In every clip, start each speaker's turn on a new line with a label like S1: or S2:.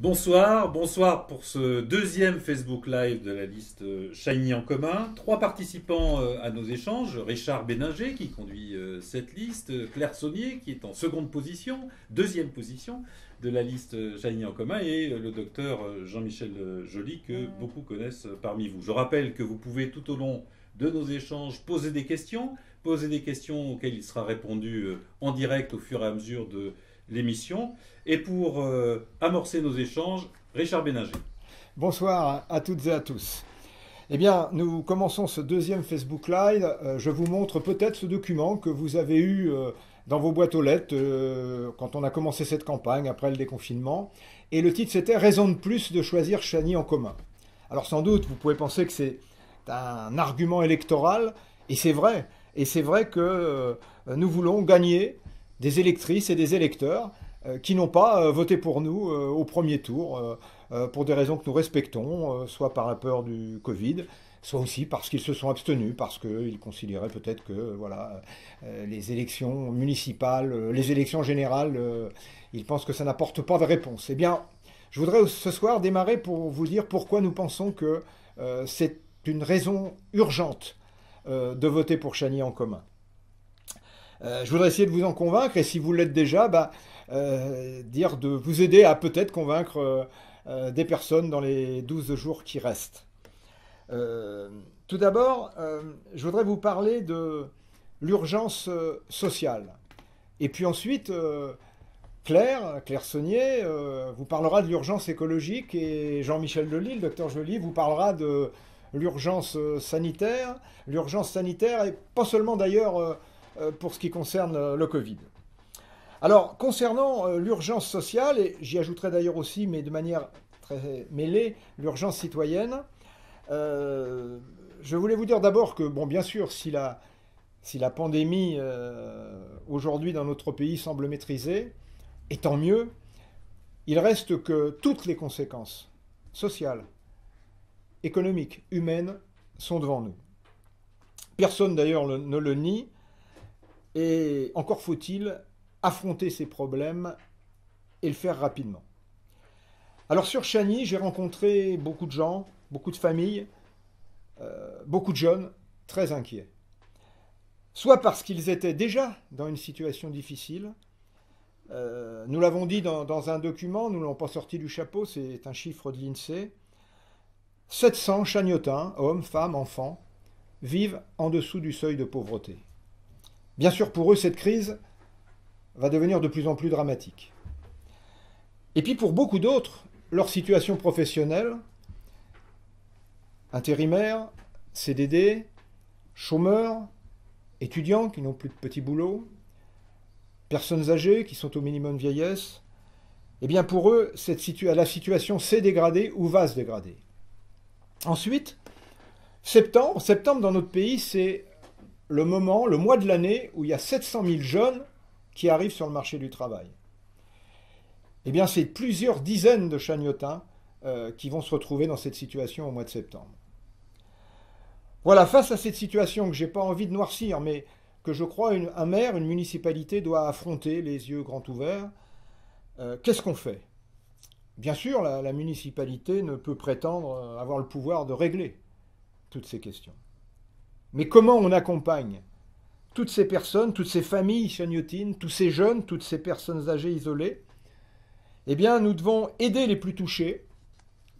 S1: Bonsoir, bonsoir pour ce deuxième Facebook Live de la liste Shiny en commun. Trois participants à nos échanges. Richard Béninger qui conduit cette liste, Claire Saunier qui est en seconde position, deuxième position de la liste Shiny en commun et le docteur Jean-Michel Joly que beaucoup connaissent parmi vous. Je rappelle que vous pouvez tout au long de nos échanges poser des questions auxquelles il sera répondu en direct au fur et à mesure de l'émission. Et pour amorcer nos échanges, Richard Béninger.
S2: Bonsoir à toutes et à tous. Eh bien, nous commençons ce deuxième Facebook Live. Je vous montre peut-être ce document que vous avez eu dans vos boîtes aux lettres quand on a commencé cette campagne après le déconfinement. Et le titre, c'était « Raison de plus de choisir Shiny en commun ». Alors sans doute, vous pouvez penser que c'est un argument électoral, et c'est vrai. Et c'est vrai que nous voulons gagner des électrices et des électeurs qui n'ont pas voté pour nous au premier tour, pour des raisons que nous respectons, soit par la peur du Covid, soit aussi parce qu'ils se sont abstenus, parce qu'ils considéraient peut-être que voilà, les élections municipales, les élections générales, ils pensent que ça n'apporte pas de réponse. Eh bien, je voudrais ce soir démarrer pour vous dire pourquoi nous pensons que c'est une raison urgente de voter pour Shiny en commun. Je voudrais essayer de vous en convaincre, et si vous l'êtes déjà, dire de vous aider à peut-être convaincre des personnes dans les 12 jours qui restent. Tout d'abord, je voudrais vous parler de l'urgence sociale. Et puis ensuite, Claire Saunier, vous parlera de l'urgence écologique, et Jean-Michel Joly, le docteur Joly, vous parlera de l'urgence sanitaire. L'urgence sanitaire, et pas seulement d'ailleurs pour ce qui concerne le Covid. Alors, concernant l'urgence sociale, et j'y ajouterai d'ailleurs aussi, mais de manière très mêlée, l'urgence citoyenne, je voulais vous dire d'abord que, bon, bien sûr, si la pandémie aujourd'hui dans notre pays semble maîtrisée, et tant mieux, il reste que toutes les conséquences sociales, économiques, humaines, sont devant nous. Personne d'ailleurs ne le nie, et encore faut-il affronter ces problèmes et le faire rapidement. Alors sur Shiny, j'ai rencontré beaucoup de gens, beaucoup de familles, beaucoup de jeunes très inquiets. Soit parce qu'ils étaient déjà dans une situation difficile, nous l'avons dit dans un document, nous ne l'avons pas sorti du chapeau, c'est un chiffre de l'INSEE, 700 Shagnotins, hommes, femmes, enfants, vivent en dessous du seuil de pauvreté. Bien sûr, pour eux, cette crise va devenir de plus en plus dramatique. Et puis pour beaucoup d'autres, leur situation professionnelle, intérimaires, CDD, chômeurs, étudiants qui n'ont plus de petits boulots, personnes âgées qui sont au minimum vieillesse, eh bien pour eux, la situation s'est dégradée ou va se dégrader. Ensuite, septembre dans notre pays, c'est le mois de l'année où il y a 700 000 jeunes qui arrivent sur le marché du travail. Eh bien, c'est plusieurs dizaines de Shagnotins qui vont se retrouver dans cette situation au mois de septembre. Voilà, face à cette situation que je n'ai pas envie de noircir, mais que je crois un maire, une municipalité doit affronter les yeux grands ouverts, qu'est-ce qu'on fait? Bien sûr, la municipalité ne peut prétendre avoir le pouvoir de régler toutes ces questions. Mais comment on accompagne toutes ces personnes, toutes ces familles shagnotines, tous ces jeunes, toutes ces personnes âgées isolées? Eh bien, nous devons aider les plus touchés,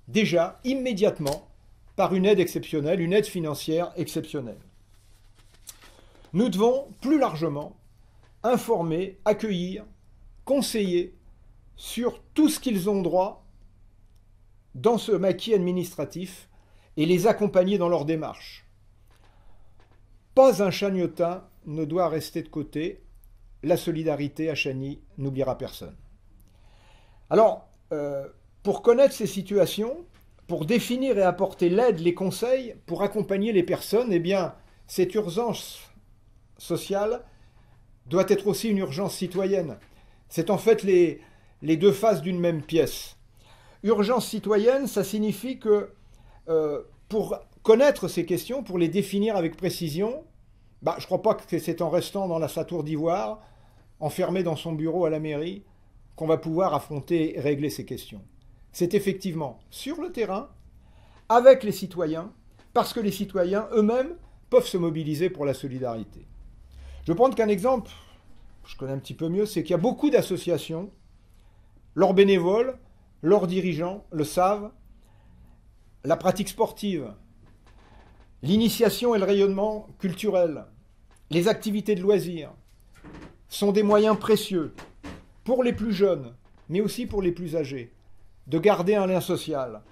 S2: déjà, immédiatement, par une aide exceptionnelle, une aide financière exceptionnelle. Nous devons, plus largement, informer, accueillir, conseiller sur tout ce qu'ils ont droit dans ce maquis administratif et les accompagner dans leur démarche. Pas un Shagnotin ne doit rester de côté. La solidarité à Shany n'oubliera personne. Alors, pour connaître ces situations, pour définir et apporter l'aide, les conseils, pour accompagner les personnes, eh bien, cette urgence sociale doit être aussi une urgence citoyenne. C'est en fait les deux faces d'une même pièce. Urgence citoyenne, ça signifie que pour connaître ces questions, pour les définir avec précision, je ne crois pas que c'est en restant dans sa tour d'ivoire, enfermé dans son bureau à la mairie, qu'on va pouvoir affronter et régler ces questions. c'est effectivement sur le terrain, avec les citoyens, parce que les citoyens eux-mêmes peuvent se mobiliser pour la solidarité. Je vais prendre qu'un exemple, je connais un petit peu mieux, c'est qu'il y a beaucoup d'associations, leurs bénévoles, leurs dirigeants le savent, la pratique sportive, l'initiation et le rayonnement culturel, les activités de loisirs sont des moyens précieux pour les plus jeunes, mais aussi pour les plus âgés, de garder un lien social,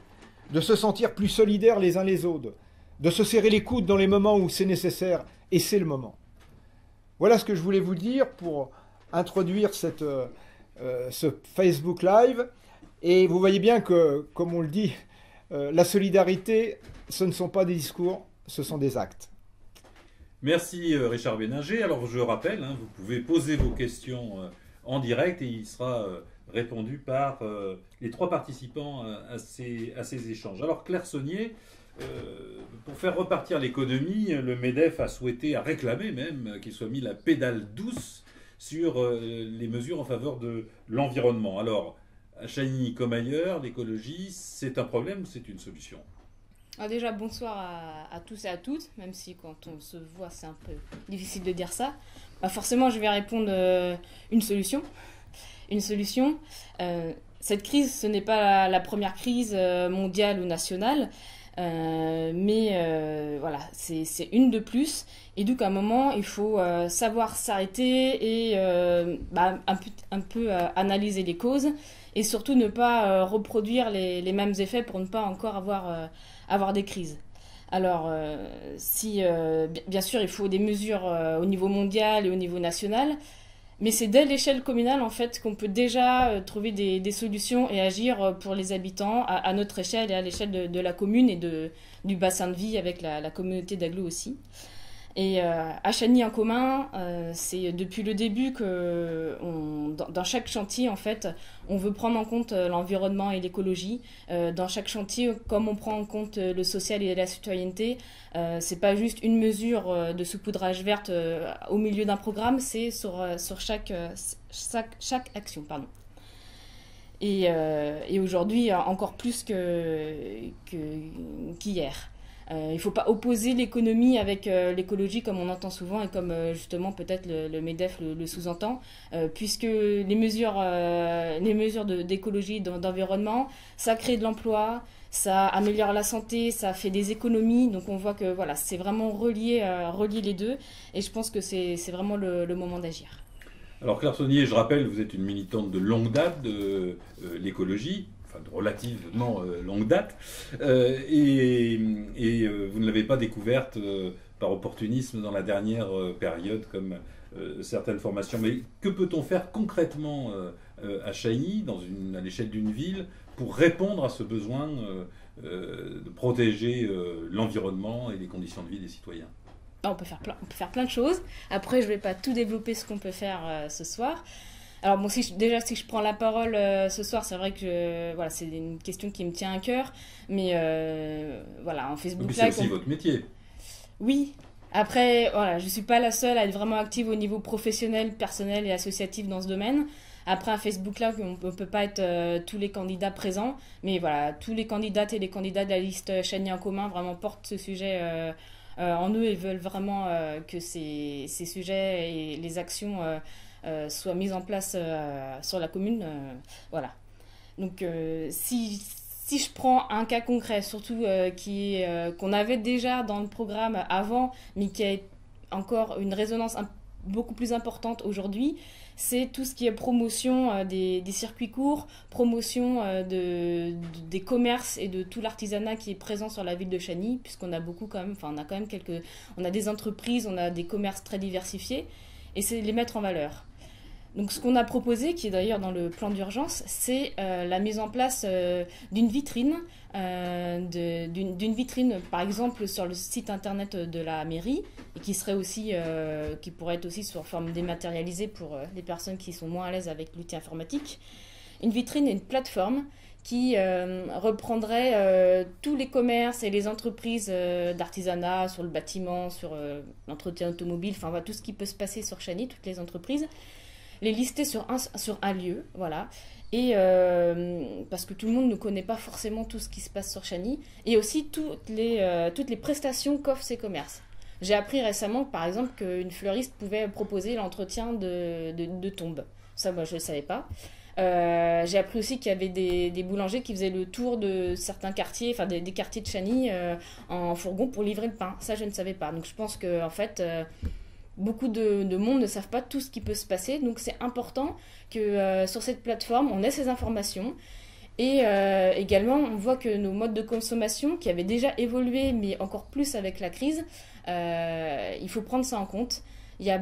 S2: de se sentir plus solidaires les uns les autres, de se serrer les coudes dans les moments où c'est nécessaire, et c'est le moment. Voilà ce que je voulais vous dire pour introduire ce Facebook Live. Et vous voyez bien que, comme on le dit, la solidarité, ce ne sont pas des discours, ce sont des actes.
S1: Merci Richard Béninger. Alors je rappelle, vous pouvez poser vos questions en direct et il sera répondu par les 3 participants à ces échanges. Alors Claire Saunier, pour faire repartir l'économie, le MEDEF a réclamé même qu'il soit mis la pédale douce sur les mesures en faveur de l'environnement. Alors, à Chagny comme ailleurs, l'écologie, c'est un problème ou c'est une solution?
S3: Alors déjà, bonsoir à tous et à toutes, même si quand on se voit, c'est un peu difficile de dire ça. Bah forcément, je vais répondre une solution. Une solution. Cette crise, ce n'est pas la première crise mondiale ou nationale. Mais voilà, c'est une de plus. Et donc, à un moment, il faut savoir s'arrêter et un peu analyser les causes. Et surtout, ne pas reproduire les mêmes effets pour ne pas encore avoir des crises. Alors, bien sûr, il faut des mesures au niveau mondial et au niveau national. Mais c'est dès l'échelle communale, en fait, qu'on peut déjà trouver des solutions et agir pour les habitants à notre échelle et à l'échelle de la commune et du bassin de vie avec la communauté d'Aglo aussi. Et à Chagny en commun, c'est depuis le début que dans chaque chantier, en fait, on veut prendre en compte l'environnement et l'écologie. Dans chaque chantier, comme on prend en compte le social et la citoyenneté, c'est pas juste une mesure de saupoudrage verte au milieu d'un programme, c'est sur chaque action, pardon. Et aujourd'hui, encore plus qu'hier. Il ne faut pas opposer l'économie avec l'écologie comme on entend souvent et comme justement peut-être le MEDEF le sous-entend, puisque les mesures d'écologie, d'environnement, ça crée de l'emploi, ça améliore la santé, ça fait des économies, donc on voit que voilà, c'est vraiment relié les deux, et je pense que c'est vraiment le moment d'agir.
S1: Alors Claire Saunier, je rappelle, vous êtes une militante de longue date de l'écologie, enfin de relativement longue date, et vous ne l'avez pas découverte par opportunisme dans la dernière période comme certaines formations. Mais que peut-on faire concrètement à Chagny, à l'échelle d'une ville, pour répondre à ce besoin de protéger l'environnement et les conditions de vie des citoyens?
S3: On peut faire plein de choses. Après, je ne vais pas tout développer ce qu'on peut faire ce soir. Alors bon, si je prends la parole ce soir, c'est vrai que voilà, c'est une question qui me tient à cœur. Mais voilà, en Facebook Live...
S1: C'est aussi votre métier.
S3: Oui. Après, voilà, je ne suis pas la seule à être vraiment active au niveau professionnel, personnel et associatif dans ce domaine. Après, à Facebook Live, on ne peut pas être tous les candidats présents. Mais voilà, tous les candidates et les candidats de la liste Chagny en commun vraiment portent ce sujet en eux et veulent vraiment que ces sujets et les actions soient mises en place sur la commune. Voilà. Donc, si je prends un cas concret, surtout qu'on avait déjà dans le programme avant, mais qui a encore une résonance beaucoup plus importante aujourd'hui, c'est tout ce qui est promotion des circuits courts, promotion des commerces et de tout l'artisanat qui est présent sur la ville de Chagny, puisqu'on a beaucoup quand même, enfin on a quand même on a des entreprises, on a des commerces très diversifiés, et c'est les mettre en valeur. Donc ce qu'on a proposé, qui est d'ailleurs dans le plan d'urgence, c'est la mise en place d'une vitrine, par exemple sur le site internet de la mairie, et qui pourrait être aussi sous forme dématérialisée pour les personnes qui sont moins à l'aise avec l'outil informatique. Une vitrine et une plateforme qui reprendrait tous les commerces et les entreprises d'artisanat sur le bâtiment, sur l'entretien automobile, enfin voilà, tout ce qui peut se passer sur Chagny, toutes les entreprises, les lister sur un lieu, voilà, Et parce que tout le monde ne connaît pas forcément tout ce qui se passe sur Chani, et aussi toutes les prestations qu'offrent ces commerces. J'ai appris récemment, par exemple, qu'une fleuriste pouvait proposer l'entretien de tombes. Ça, moi, je ne le savais pas. J'ai appris aussi qu'il y avait des boulangers qui faisaient le tour de certains quartiers, enfin des quartiers de Chani en fourgon pour livrer le pain. Ça, je ne savais pas. Donc je pense que en fait, beaucoup de monde ne savent pas tout ce qui peut se passer. Donc c'est important que sur cette plateforme, on ait ces informations. Et également, on voit que nos modes de consommation, qui avaient déjà évolué, mais encore plus avec la crise, il faut prendre ça en compte. Il y a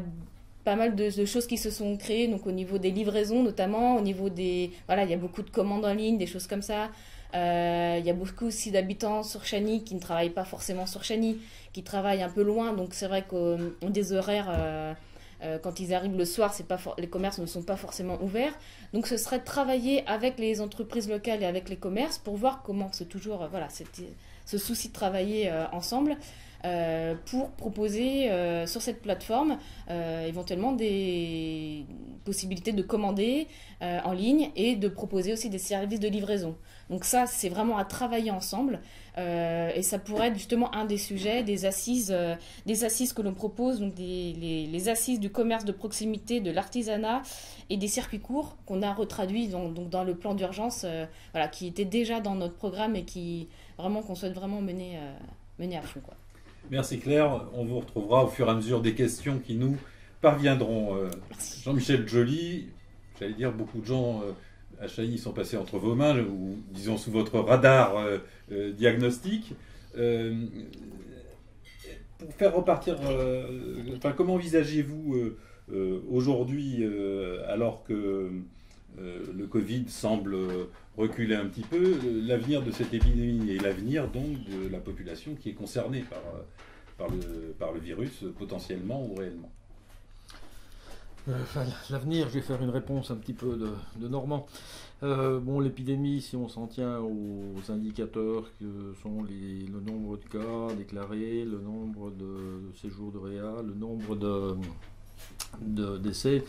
S3: pas mal de choses qui se sont créées, donc au niveau des livraisons notamment, au niveau des... Voilà, il y a beaucoup de commandes en ligne, des choses comme ça. Il y a beaucoup aussi d'habitants sur Chani qui ne travaillent pas forcément sur Chani, qui travaillent un peu loin, donc c'est vrai qu'ont des horaires... quand ils arrivent le soir, les commerces ne sont pas forcément ouverts. Donc ce serait de travailler avec les entreprises locales et avec les commerces pour voir comment c'est toujours ce souci de travailler ensemble pour proposer sur cette plateforme éventuellement des possibilités de commander en ligne et de proposer aussi des services de livraison. Donc ça, c'est vraiment à travailler ensemble et ça pourrait être justement un des sujets des assises que l'on propose, donc les assises du commerce de proximité, de l'artisanat et des circuits courts qu'on a retraduits donc dans le plan d'urgence qui était déjà dans notre programme et qu'on souhaite vraiment mener à fond, quoi.
S1: Merci Claire, on vous retrouvera au fur et à mesure des questions qui nous parviendront. Jean-Michel Joly, j'allais dire, beaucoup de gens à Chani sont passés entre vos mains, ou disons sous votre radar diagnostic. Pour faire repartir, comment envisagez-vous aujourd'hui, alors que le Covid semble reculer un petit peu, l'avenir de cette épidémie et l'avenir donc de la population qui est concernée par le virus potentiellement ou réellement?
S4: L'avenir, je vais faire une réponse un petit peu de Normand. L'épidémie, si on s'en tient aux indicateurs que sont le nombre de cas déclarés, le nombre de séjours de réa, le nombre de décès,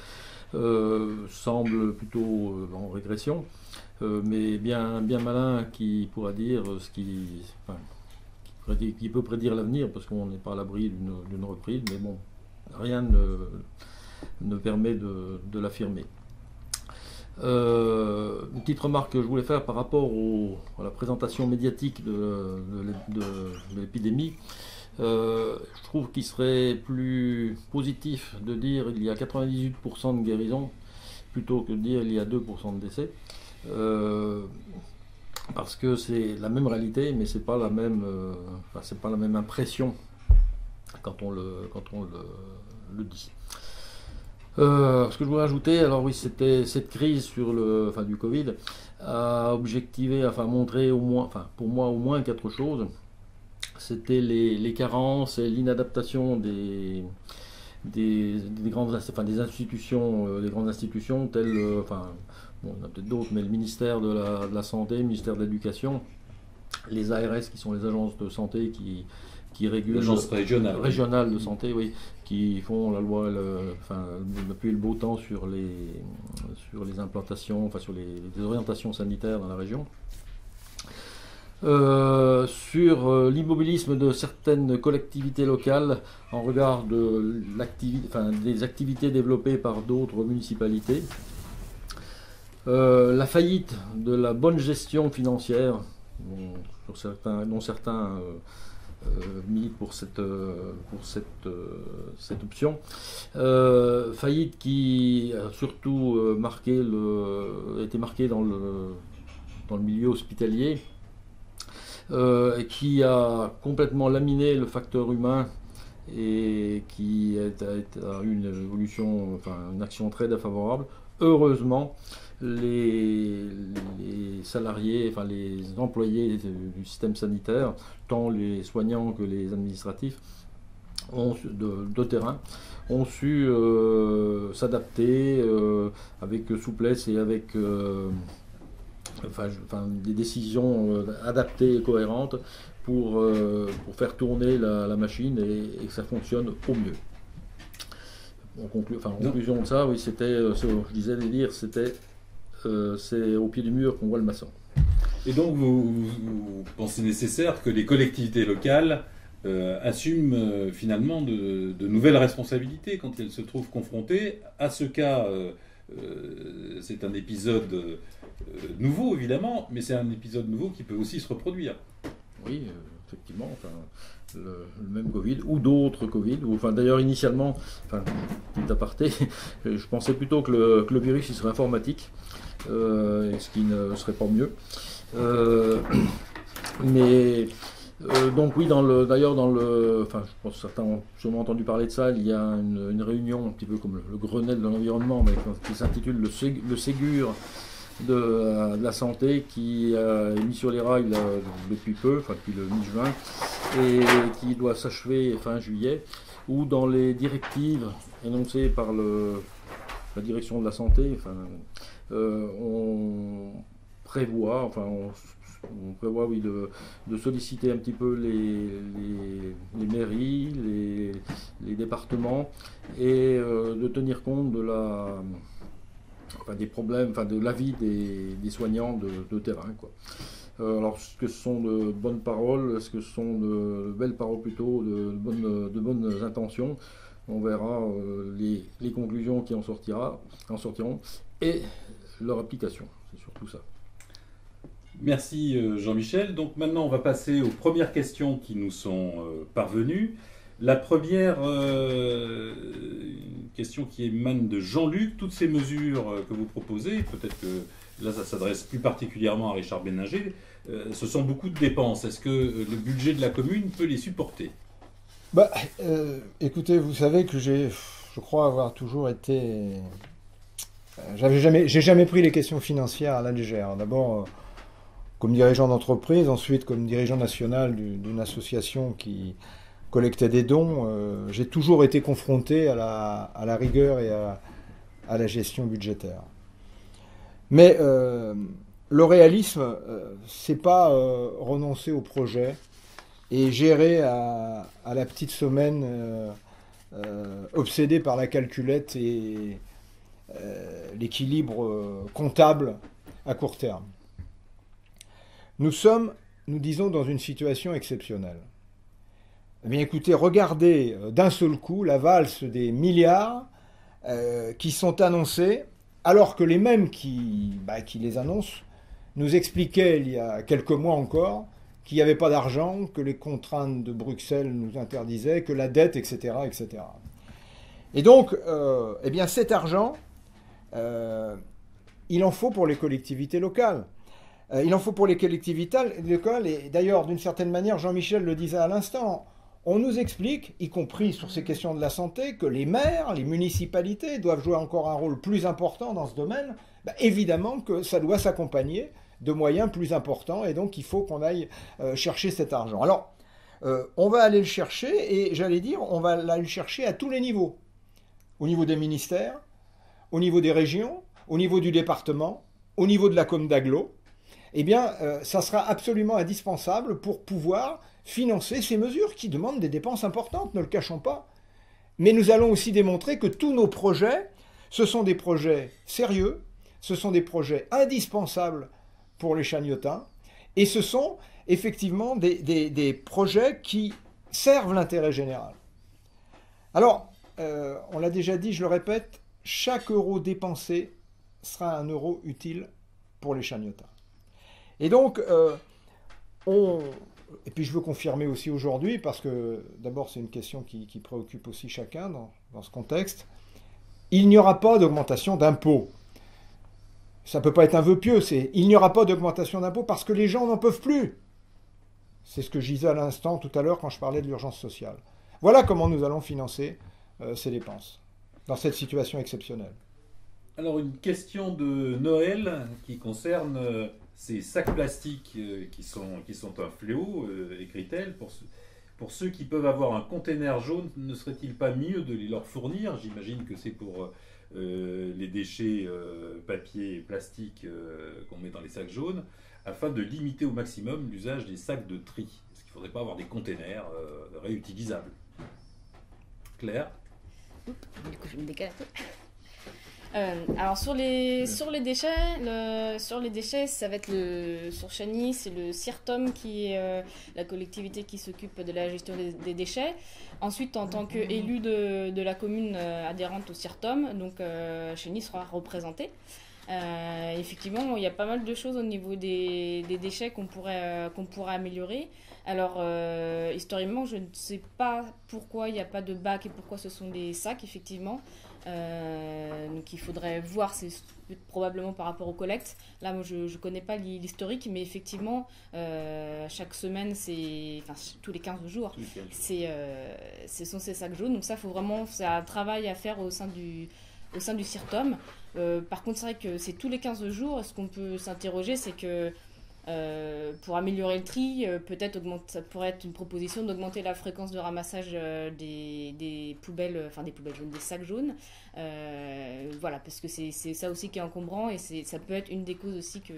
S4: semble plutôt en régression, mais bien malin qui pourra dire qui peut prédire l'avenir, parce qu'on n'est pas à l'abri d'une reprise, mais bon, rien ne permet de l'affirmer. Une petite remarque que je voulais faire par rapport à la présentation médiatique de l'épidémie. Je trouve qu'il serait plus positif de dire il y a 98% de guérison plutôt que de dire il y a 2% de décès. Parce que c'est la même réalité, mais c'est pas la même impression quand on le dit. Ce que je voudrais ajouter, alors oui, c'était cette crise du Covid a objectivé, montré au moins, pour moi au moins 4 choses. C'était les carences et l'inadaptation des grandes institutions, les grandes institutions telles, il y en a peut-être d'autres, mais le ministère de la Santé, le ministère de l'Éducation, les ARS qui sont les agences de santé qui régulent,
S1: l'agence régionale
S4: de santé, oui, qui font la loi, depuis le beau temps sur les implantations, sur les orientations sanitaires dans la région. Sur l'immobilisme de certaines collectivités locales en regard des activités développées par d'autres municipalités. La faillite de la bonne gestion financière, dont certains militent pour cette option. Faillite qui a surtout été marquée dans le milieu hospitalier, qui a complètement laminé le facteur humain et qui a eu une évolution, une action très défavorable. Heureusement, les salariés, les employés du système sanitaire, tant les soignants que les administratifs de terrain, ont su s'adapter avec souplesse et avec des décisions adaptées et cohérentes pour faire tourner la machine et que ça fonctionne au mieux. En conclusion de ça, oui, c'était, je disais de dire, c'était c'est au pied du mur qu'on voit le maçon.
S1: Et donc vous pensez nécessaire que les collectivités locales assument finalement de nouvelles responsabilités quand elles se trouvent confrontées à ce cas. C'est un épisode nouveau évidemment, mais c'est un épisode nouveau qui peut aussi se reproduire.
S4: Oui, effectivement, enfin, le même Covid ou d'autres Covid. Enfin, d'ailleurs, initialement, enfin, petit aparté, je pensais plutôt que le virus il serait informatique, ce qui ne serait pas mieux. Mais donc oui, d'ailleurs enfin, je pense que certains ont sûrement entendu parler de ça. Il y a une réunion un petit peu comme le Grenelle de l'environnement, mais qui s'intitule le Ségur de la santé, qui est mis sur les rails depuis peu, enfin depuis le mi-juin, et qui doit s'achever fin juillet, où dans les directives énoncées par la direction de la santé, enfin, on prévoit, oui, de solliciter un petit peu les mairies, les départements, et de tenir compte des problèmes, de l'avis des soignants de terrain, quoi. Alors, est-ce que ce sont de bonnes paroles, est-ce que ce sont de belles paroles plutôt, de bonnes intentions? On verra les conclusions qui en sortiront et leur application, c'est surtout ça.
S1: Merci Jean-Michel. Donc maintenant on va passer aux premières questions qui nous sont parvenues. La première question qui émane de Jean-Luc. Toutes ces mesures que vous proposez, peut-être que là ça s'adresse plus particulièrement à Richard Béninger, ce sont beaucoup de dépenses. Est-ce que le budget de la commune peut les supporter?
S2: Écoutez, vous savez que je crois avoir toujours été... j'ai jamais pris les questions financières à la légère. D'abord, comme dirigeant d'entreprise, ensuite comme dirigeant national d'une association qui collectait des dons, j'ai toujours été confronté à la rigueur et à la gestion budgétaire. Mais le réalisme, c'est pas renoncer au projet et gérer à la petite semaine obsédé par la calculette et l'équilibre comptable à court terme. Nous disons, dans une situation exceptionnelle. Eh bien, écoutez, regardez d'un seul coup la valse des milliards qui sont annoncés, alors que les mêmes qui les annoncent nous expliquaient il y a quelques mois encore qu'il n'y avait pas d'argent, que les contraintes de Bruxelles nous interdisaient, que la dette, etc., etc. Et donc, eh bien, cet argent, il en faut pour les collectivités locales. Il en faut pour les collectivités locales, et d'ailleurs, d'une certaine manière, Jean-Michel le disait à l'instant, on nous explique, y compris sur ces questions de la santé, que les maires, les municipalités doivent jouer encore un rôle plus important dans ce domaine. Évidemment que ça doit s'accompagner de moyens plus importants, et donc il faut qu'on aille chercher cet argent. Alors, on va aller le chercher, et j'allais dire, on va aller le chercher à tous les niveaux. Au niveau des ministères, au niveau des régions, au niveau du département, au niveau de la com d'agglo. Eh bien, ça sera absolument indispensable pour pouvoir financer ces mesures qui demandent des dépenses importantes, ne le cachons pas. Mais nous allons aussi démontrer que tous nos projets, ce sont des projets sérieux, ce sont des projets indispensables pour les Chagnotins, et ce sont effectivement des projets qui servent l'intérêt général. Alors, on l'a déjà dit, je le répète, chaque euro dépensé sera un euro utile pour les Chagnotins. Et donc, et puis je veux confirmer aussi aujourd'hui, parce que d'abord c'est une question qui préoccupe aussi chacun dans ce contexte, il n'y aura pas d'augmentation d'impôts. Ça ne peut pas être un vœu pieux, il n'y aura pas d'augmentation d'impôts parce que les gens n'en peuvent plus. C'est ce que je disais à l'instant tout à l'heure quand je parlais de l'urgence sociale. Voilà comment nous allons financer ces dépenses dans cette situation exceptionnelle.
S1: Alors une question de Noël qui concerne ces sacs plastiques qui sont un fléau, écrit-elle, pour ceux qui peuvent avoir un container jaune, ne serait-il pas mieux de les leur fournir? J'imagine que c'est pour les déchets papier et plastique qu'on met dans les sacs jaunes, afin de limiter au maximum l'usage des sacs de tri. Est-ce qu'il ne faudrait pas avoir des containers réutilisables? Claire?
S3: Du coup, je me décale un peu. Alors sur les déchets, ça va être sur Chagny, c'est le CIRTOM qui est la collectivité qui s'occupe de la gestion des déchets. Ensuite, en tant qu'élu de la commune adhérente au CIRTOM, donc Chagny sera représenté. Effectivement, il y a pas mal de choses au niveau des déchets qu'on pourrait améliorer. Alors, historiquement, je ne sais pas pourquoi il n'y a pas de bac et pourquoi ce sont des sacs, effectivement. Donc il faudrait voir, c'est probablement par rapport aux collectes. Là, moi, je ne connais pas l'historique, mais effectivement, chaque semaine, tous les 15 jours, ce sont ces sacs jaunes. Donc ça, c'est un travail à faire au sein du CIRTOM. Par contre, c'est vrai que c'est tous les 15 jours. Ce qu'on peut s'interroger, c'est que pour améliorer le tri, peut-être ça pourrait être une proposition d'augmenter la fréquence de ramassage des poubelles, des poubelles jaunes, des sacs jaunes. Voilà, parce que c'est ça aussi qui est encombrant et ça peut être une des causes aussi que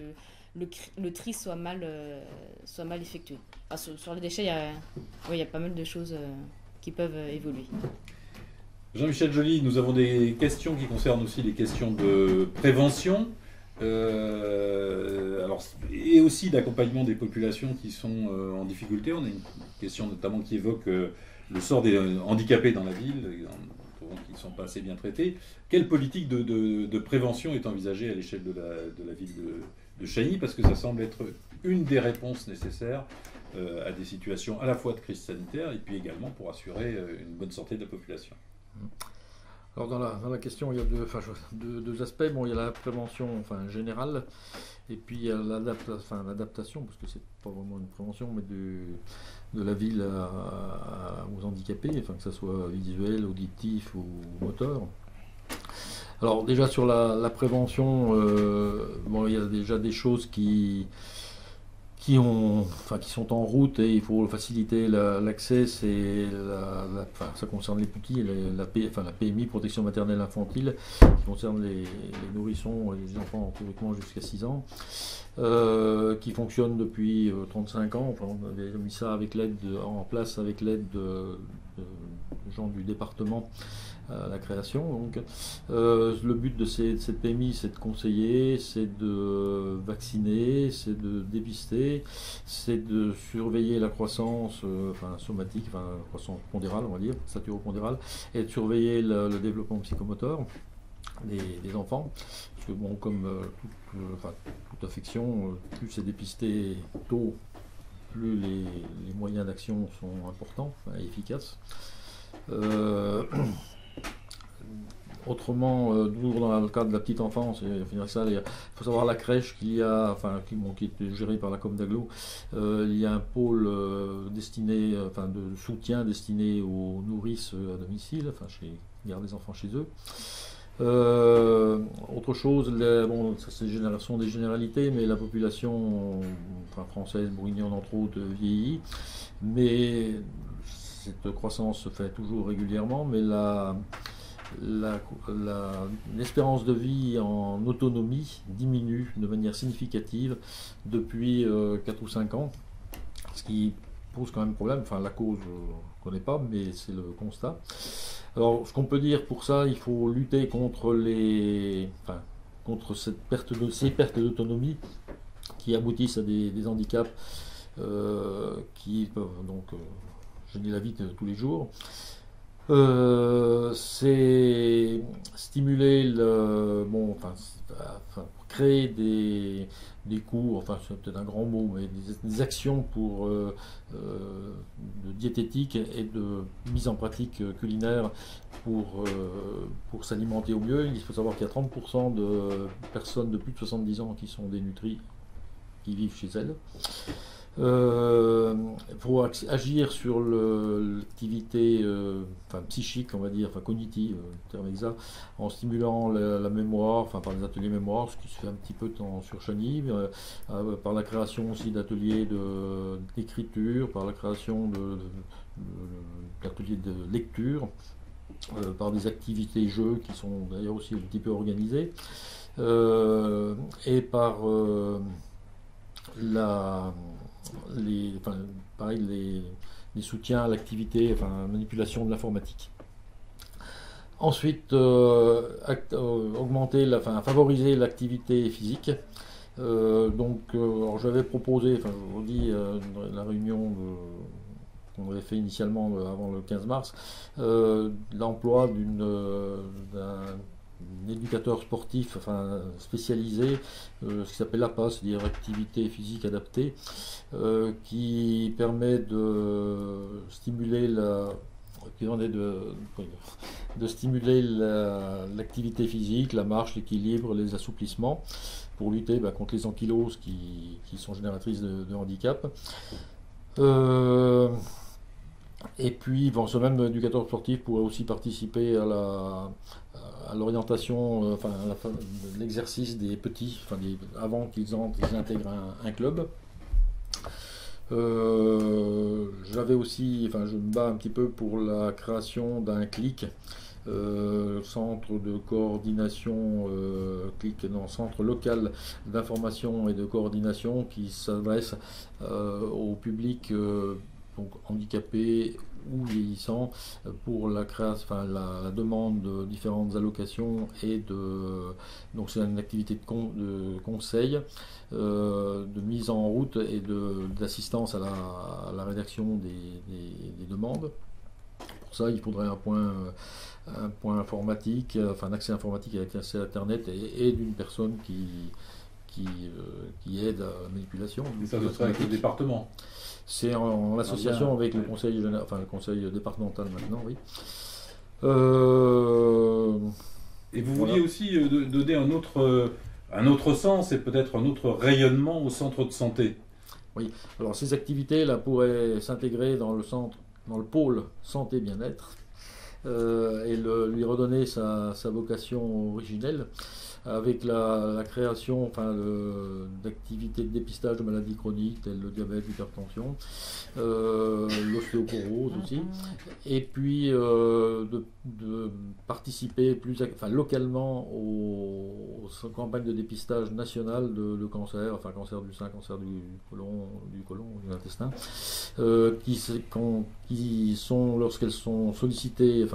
S3: le tri soit mal effectué. Enfin, sur les déchets, il y a pas mal de choses qui peuvent évoluer.
S1: Jean-Michel Joly, nous avons des questions qui concernent aussi les questions de prévention. Et aussi d'accompagnement des populations qui sont en difficulté. On a une question notamment qui évoque le sort des handicapés dans la ville, qui ne sont pas assez bien traités. Quelle politique de prévention est envisagée à l'échelle de la ville de Chagny? Parce que ça semble être une des réponses nécessaires à des situations à la fois de crise sanitaire et puis également pour assurer une bonne santé de la population.
S4: Alors dans la question, il y a deux aspects. Bon, il y a la prévention générale, et puis il y a l'adaptation, parce que c'est pas vraiment une prévention, mais de la ville aux handicapés, que ce soit visuel, auditif ou moteur. Alors déjà sur la prévention, il y a déjà des choses qui sont en route et il faut faciliter l'accès. Ça concerne les petits, la PMI, protection maternelle infantile, qui concerne les nourrissons et les enfants théoriquement jusqu'à 6 ans, qui fonctionne depuis 35 ans. Enfin, on avait mis ça en place avec l'aide de gens du département à la création. Donc, le but de cette PMI, c'est de conseiller, c'est de vacciner, c'est de dépister, c'est de surveiller la croissance somatique, croissance pondérale, on va dire, saturo-pondérale, et de surveiller le développement psychomoteur des enfants. Parce que comme toute affection, plus c'est dépisté tôt, plus les moyens d'action sont importants et efficaces. Autrement, toujours dans le cadre de la petite enfance, il faut savoir la crèche qui est gérée par la Com d'Aglo. Il y a un pôle de soutien destiné aux nourrices à domicile, garder des enfants chez eux. Autre chose, ça sont des généralités, mais la population française, bourguignonne entre autres, vieillit, mais cette croissance se fait toujours régulièrement, mais l'espérance de vie en autonomie diminue de manière significative depuis 4 ou 5 ans, ce qui pose quand même problème. La cause, je ne connais pas, mais c'est le constat. Alors, ce qu'on peut dire pour ça, il faut lutter contre ces pertes d'autonomie qui aboutissent à des handicaps qui peuvent donc gêner la vie de tous les jours. C'est stimuler créer des cours, c'est peut-être un grand mot, mais des actions de diététique et de mise en pratique culinaire pour s'alimenter au mieux. Il faut savoir qu'il y a 30% de personnes de plus de 70 ans qui sont dénutries, qui vivent chez elles. Pour agir sur l'activité psychique, on va dire, cognitive, le terme exact, en stimulant la mémoire, par des ateliers mémoire, ce qui se fait un petit peu sur Chagny, par la création aussi d'ateliers d'écriture, par la création d'ateliers de lecture, par des activités jeux qui sont d'ailleurs aussi un petit peu organisées, et par les soutiens à l'activité, manipulation de l'informatique. Ensuite, favoriser l'activité physique. Alors j'avais proposé, enfin je vous dis, la réunion qu'on avait fait initialement avant le 15 mars, l'emploi d'un éducateur sportif spécialisé, ce qui s'appelle l'APA, c'est-à-dire activité physique adaptée, qui permet de stimuler l'activité physique, la marche, l'équilibre, les assouplissements, pour lutter contre les ankyloses qui sont génératrices de handicap. Et puis, ce même éducateur sportif pourrait aussi participer à l'orientation, à l'exercice des petits, avant qu'ils intègrent un club. J'avais aussi, je me bats un petit peu pour la création d'un CLIC, centre de coordination, centre local d'information et de coordination qui s'adresse au public handicapés ou vieillissants pour la demande de différentes allocations donc c'est une activité de conseil, de mise en route et d'assistance à la rédaction des demandes. Pour ça, il faudrait un point informatique, un accès informatique avec accès à Internet et d'une personne qui aide à la manipulation.
S1: Et ça doit être avec le département.
S4: C'est en association avec le conseil général, le conseil départemental maintenant, oui.
S1: Et vous vouliez aussi donner un autre sens et peut-être un autre rayonnement au centre de santé.
S4: Oui, alors ces activités-là pourraient s'intégrer dans le pôle santé bien-être et lui redonner sa vocation originelle, avec la création d'activités de dépistage de maladies chroniques telles le diabète, l'hypertension, l'ostéoporose aussi, et puis de participer localement aux campagnes de dépistage nationales de cancer, cancer du sein, cancer du côlon, de l'intestin, qui sont, lorsqu'elles sont sollicitées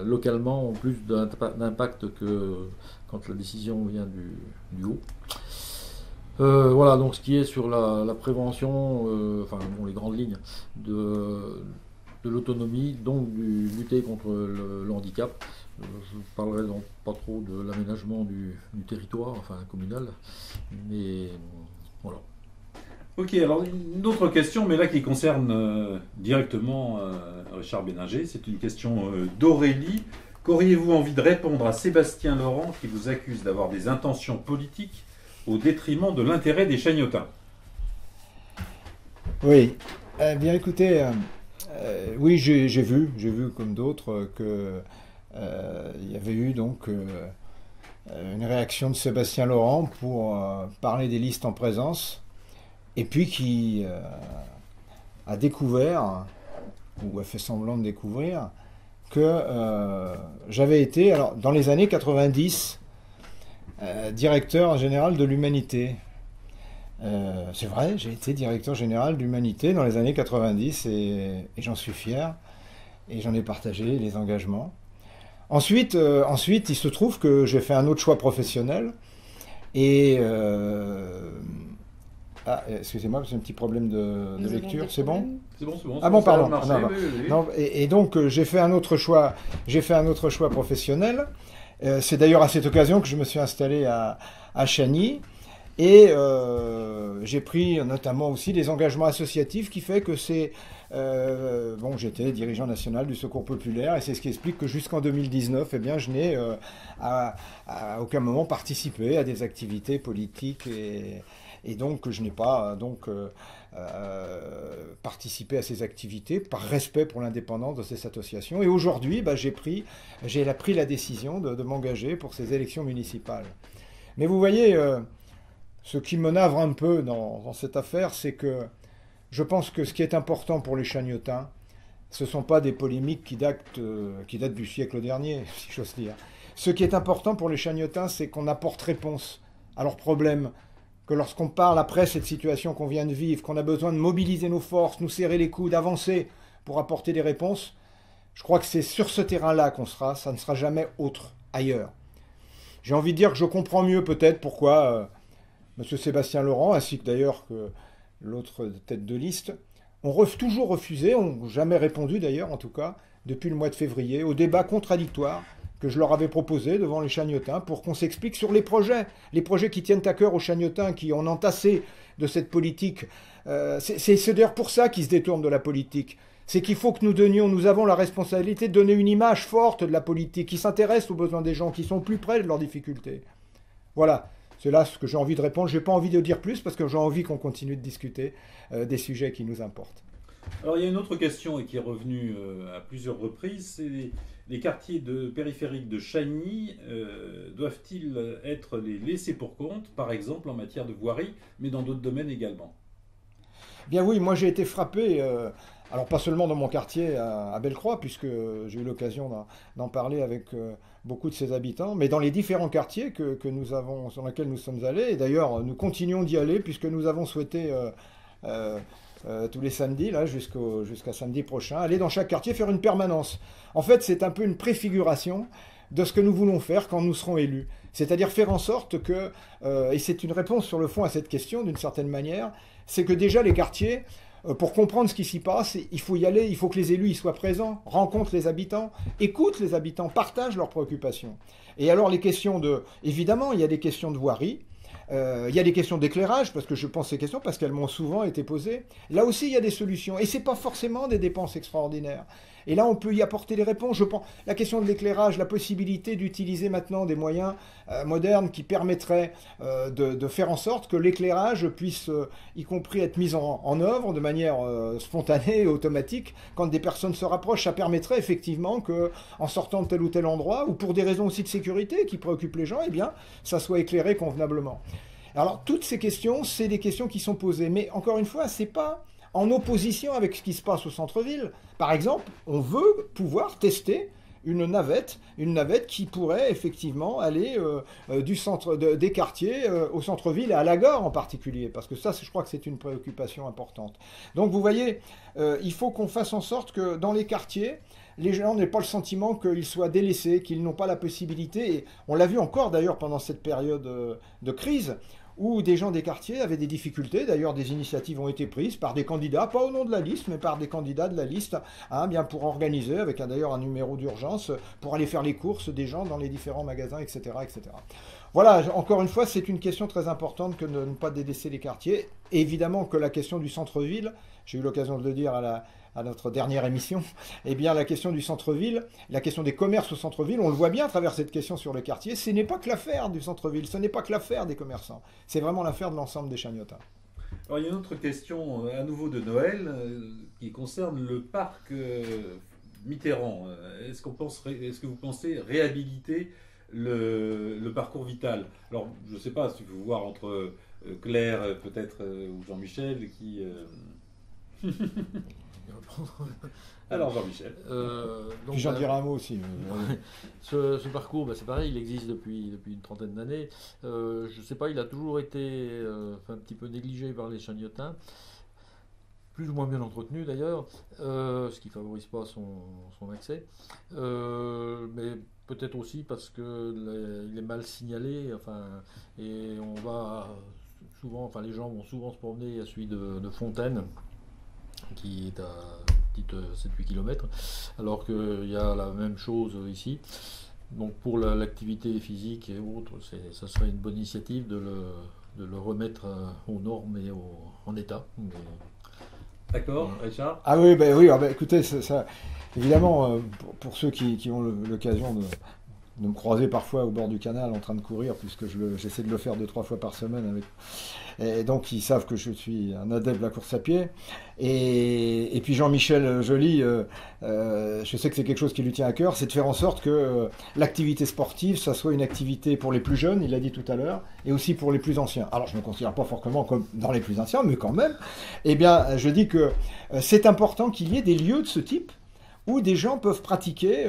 S4: localement, ont plus d'impact que quand la décision vient du haut. Voilà, donc ce qui est sur la prévention, les grandes lignes de l'autonomie, donc lutter contre le handicap. Je ne parlerai donc pas trop de l'aménagement du territoire, communal, mais voilà.
S1: Ok, alors une autre question, mais là qui concerne directement Richard Béninger, c'est une question d'Aurélie. Qu'auriez-vous envie de répondre à Sébastien Laurent qui vous accuse d'avoir des intentions politiques au détriment de l'intérêt des Chagnotins?
S2: Oui, bien écoutez, oui, j'ai vu comme d'autres que il y avait eu donc une réaction de Sébastien Laurent pour parler des listes en présence, et puis qui a découvert, ou a fait semblant de découvrir, que j'avais été, alors dans les années 90, directeur général de l'Humanité. C'est vrai, j'ai été directeur général d'Humanité dans les années 90 et j'en suis fier et j'en ai partagé les engagements. Ensuite, il se trouve que j'ai fait un autre choix professionnel et excusez-moi, c'est un petit problème de lecture. C'est bon ?
S1: C'est bon.
S2: Ah bon, pardon.
S1: Oui.
S2: Non, et donc j'ai fait un autre choix professionnel. C'est d'ailleurs à cette occasion que je me suis installé à Chagny. Et j'ai pris notamment aussi des engagements associatifs qui fait que j'étais dirigeant national du Secours populaire et c'est ce qui explique que jusqu'en 2019, je n'ai à aucun moment participé à des activités politiques et donc je n'ai pas participé à ces activités par respect pour l'indépendance de ces associations. Et aujourd'hui, j'ai pris la décision de m'engager pour ces élections municipales. Mais vous voyez, ce qui me navre un peu dans cette affaire, c'est que je pense que ce qui est important pour les Chagnotins, ce ne sont pas des polémiques qui datent du siècle dernier, si j'ose dire. Ce qui est important pour les Chagnotins, c'est qu'on apporte réponse à leurs problèmes, que lorsqu'on parle après cette situation qu'on vient de vivre, qu'on a besoin de mobiliser nos forces, nous serrer les coudes, avancer pour apporter des réponses, Je crois que c'est sur ce terrain-là qu'on sera, ça ne sera jamais autre, ailleurs. J'ai envie de dire que je comprends mieux peut-être pourquoi M. Sébastien Laurent, ainsi que d'ailleurs que l'autre tête de liste, ont toujours refusé, ont jamais répondu d'ailleurs en tout cas, depuis le mois de février, au débat contradictoire que je leur avais proposé devant les Chagnotins pour qu'on s'explique sur les projets qui tiennent à cœur aux Chagnotins, qui ont entassé de cette politique. C'est d'ailleurs pour ça qu'ils se détournent de la politique. C'est qu'il faut que nous avons la responsabilité de donner une image forte de la politique, qui s'intéresse aux besoins des gens, qui sont plus près de leurs difficultés. Voilà, c'est là ce que j'ai envie de répondre. Je n'ai pas envie de dire plus parce que j'ai envie qu'on continue de discuter des sujets qui nous importent.
S1: Alors il y a une autre question et qui est revenue à plusieurs reprises, c'est les quartiers périphériques de Chagny doivent-ils être les laissés pour compte, par exemple en matière de voirie, mais dans d'autres domaines également?
S2: Bien oui, moi j'ai été frappé, alors pas seulement dans mon quartier à Bellecroix, puisque j'ai eu l'occasion d'en parler avec beaucoup de ses habitants, mais dans les différents quartiers que nous avons, sur lesquels nous sommes allés, et d'ailleurs nous continuons d'y aller, puisque nous avons souhaité tous les samedis, là, jusqu'à samedi prochain, aller dans chaque quartier faire une permanence. En fait, c'est un peu une préfiguration de ce que nous voulons faire quand nous serons élus. C'est-à-dire faire en sorte que, et c'est une réponse sur le fond à cette question d'une certaine manière, c'est que déjà les quartiers, pour comprendre ce qui s'y passe, il faut y aller, il faut que les élus y soient présents, rencontrent les habitants, écoutent les habitants, partagent leurs préoccupations. Et alors les questions évidemment, il y a des questions de voirie, il y a des questions d'éclairage, parce que je pense ces questions, parce qu'elles m'ont souvent été posées. Là aussi, il y a des solutions. Et ce n'est pas forcément des dépenses extraordinaires. Et là, on peut y apporter des réponses. Je pense la question de l'éclairage, la possibilité d'utiliser maintenant des moyens modernes qui permettraient de faire en sorte que l'éclairage puisse, y compris être mis en œuvre de manière spontanée et automatique quand des personnes se rapprochent. Ça permettrait effectivement qu'en sortant de tel ou tel endroit, ou pour des raisons aussi de sécurité qui préoccupent les gens, eh bien, ça soit éclairé convenablement. Alors, toutes ces questions, c'est des questions qui sont posées. Mais encore une fois, c'est pas en opposition avec ce qui se passe au centre-ville. Par exemple, on veut pouvoir tester une navette qui pourrait effectivement aller du centre des quartiers au centre-ville et à la gare en particulier, parce que ça, je crois que c'est une préoccupation importante. Donc vous voyez, il faut qu'on fasse en sorte que dans les quartiers, les gens n'aient pas le sentiment qu'ils soient délaissés, qu'ils n'ont pas la possibilité, et on l'a vu encore d'ailleurs pendant cette période de crise, où des gens des quartiers avaient des difficultés. D'ailleurs, des initiatives ont été prises par des candidats, pas au nom de la liste, mais par des candidats de la liste, bien pour organiser, avec d'ailleurs un numéro d'urgence, pour aller faire les courses des gens dans les différents magasins, etc., etc. Voilà, encore une fois, c'est une question très importante que de ne pas délaisser les quartiers. Et évidemment que la question du centre-ville, j'ai eu l'occasion de le dire à notre dernière émission, eh bien la question du centre-ville, la question des commerces au centre-ville, on le voit bien à travers cette question sur le quartier, ce n'est pas que l'affaire du centre-ville, ce n'est pas que l'affaire des commerçants, c'est vraiment l'affaire de l'ensemble des Chagnotins.
S1: Alors il y a une autre question à nouveau de Noël qui concerne le parc Mitterrand. Est-ce que vous pensez réhabiliter le parcours Vital? Alors je ne sais pas, il faut voir entre Claire peut-être ou Jean-Michel qui... Alors Jean-Michel.
S2: Puis j'en dirai un mot aussi.
S4: Ce parcours, c'est pareil, il existe depuis une trentaine d'années. Je ne sais pas, il a toujours été un petit peu négligé par les Chagnotins, plus ou moins bien entretenu d'ailleurs, ce qui ne favorise pas son accès. Mais peut-être aussi parce qu'il est mal signalé, et on va souvent, les gens vont souvent se promener à celui de Fontaine, qui est à 7-8 km, alors qu'il y a la même chose ici. Donc pour l'activité physique et autres, ça serait une bonne initiative de le remettre aux normes et en état.
S1: D'accord, Richard?
S2: Ah oui, écoutez, ça, évidemment, pour ceux qui ont l'occasion de me croiser parfois au bord du canal en train de courir, puisque j'essaie de le faire 2-3 fois par semaine et donc ils savent que je suis un adepte de la course à pied. Et puis Jean-Michel Joly, je sais que c'est quelque chose qui lui tient à cœur, c'est de faire en sorte que l'activité sportive, ça soit une activité pour les plus jeunes, il l'a dit tout à l'heure, et aussi pour les plus anciens. Alors je ne me considère pas forcément comme dans les plus anciens, mais quand même, eh bien je dis que c'est important qu'il y ait des lieux de ce type où des gens peuvent pratiquer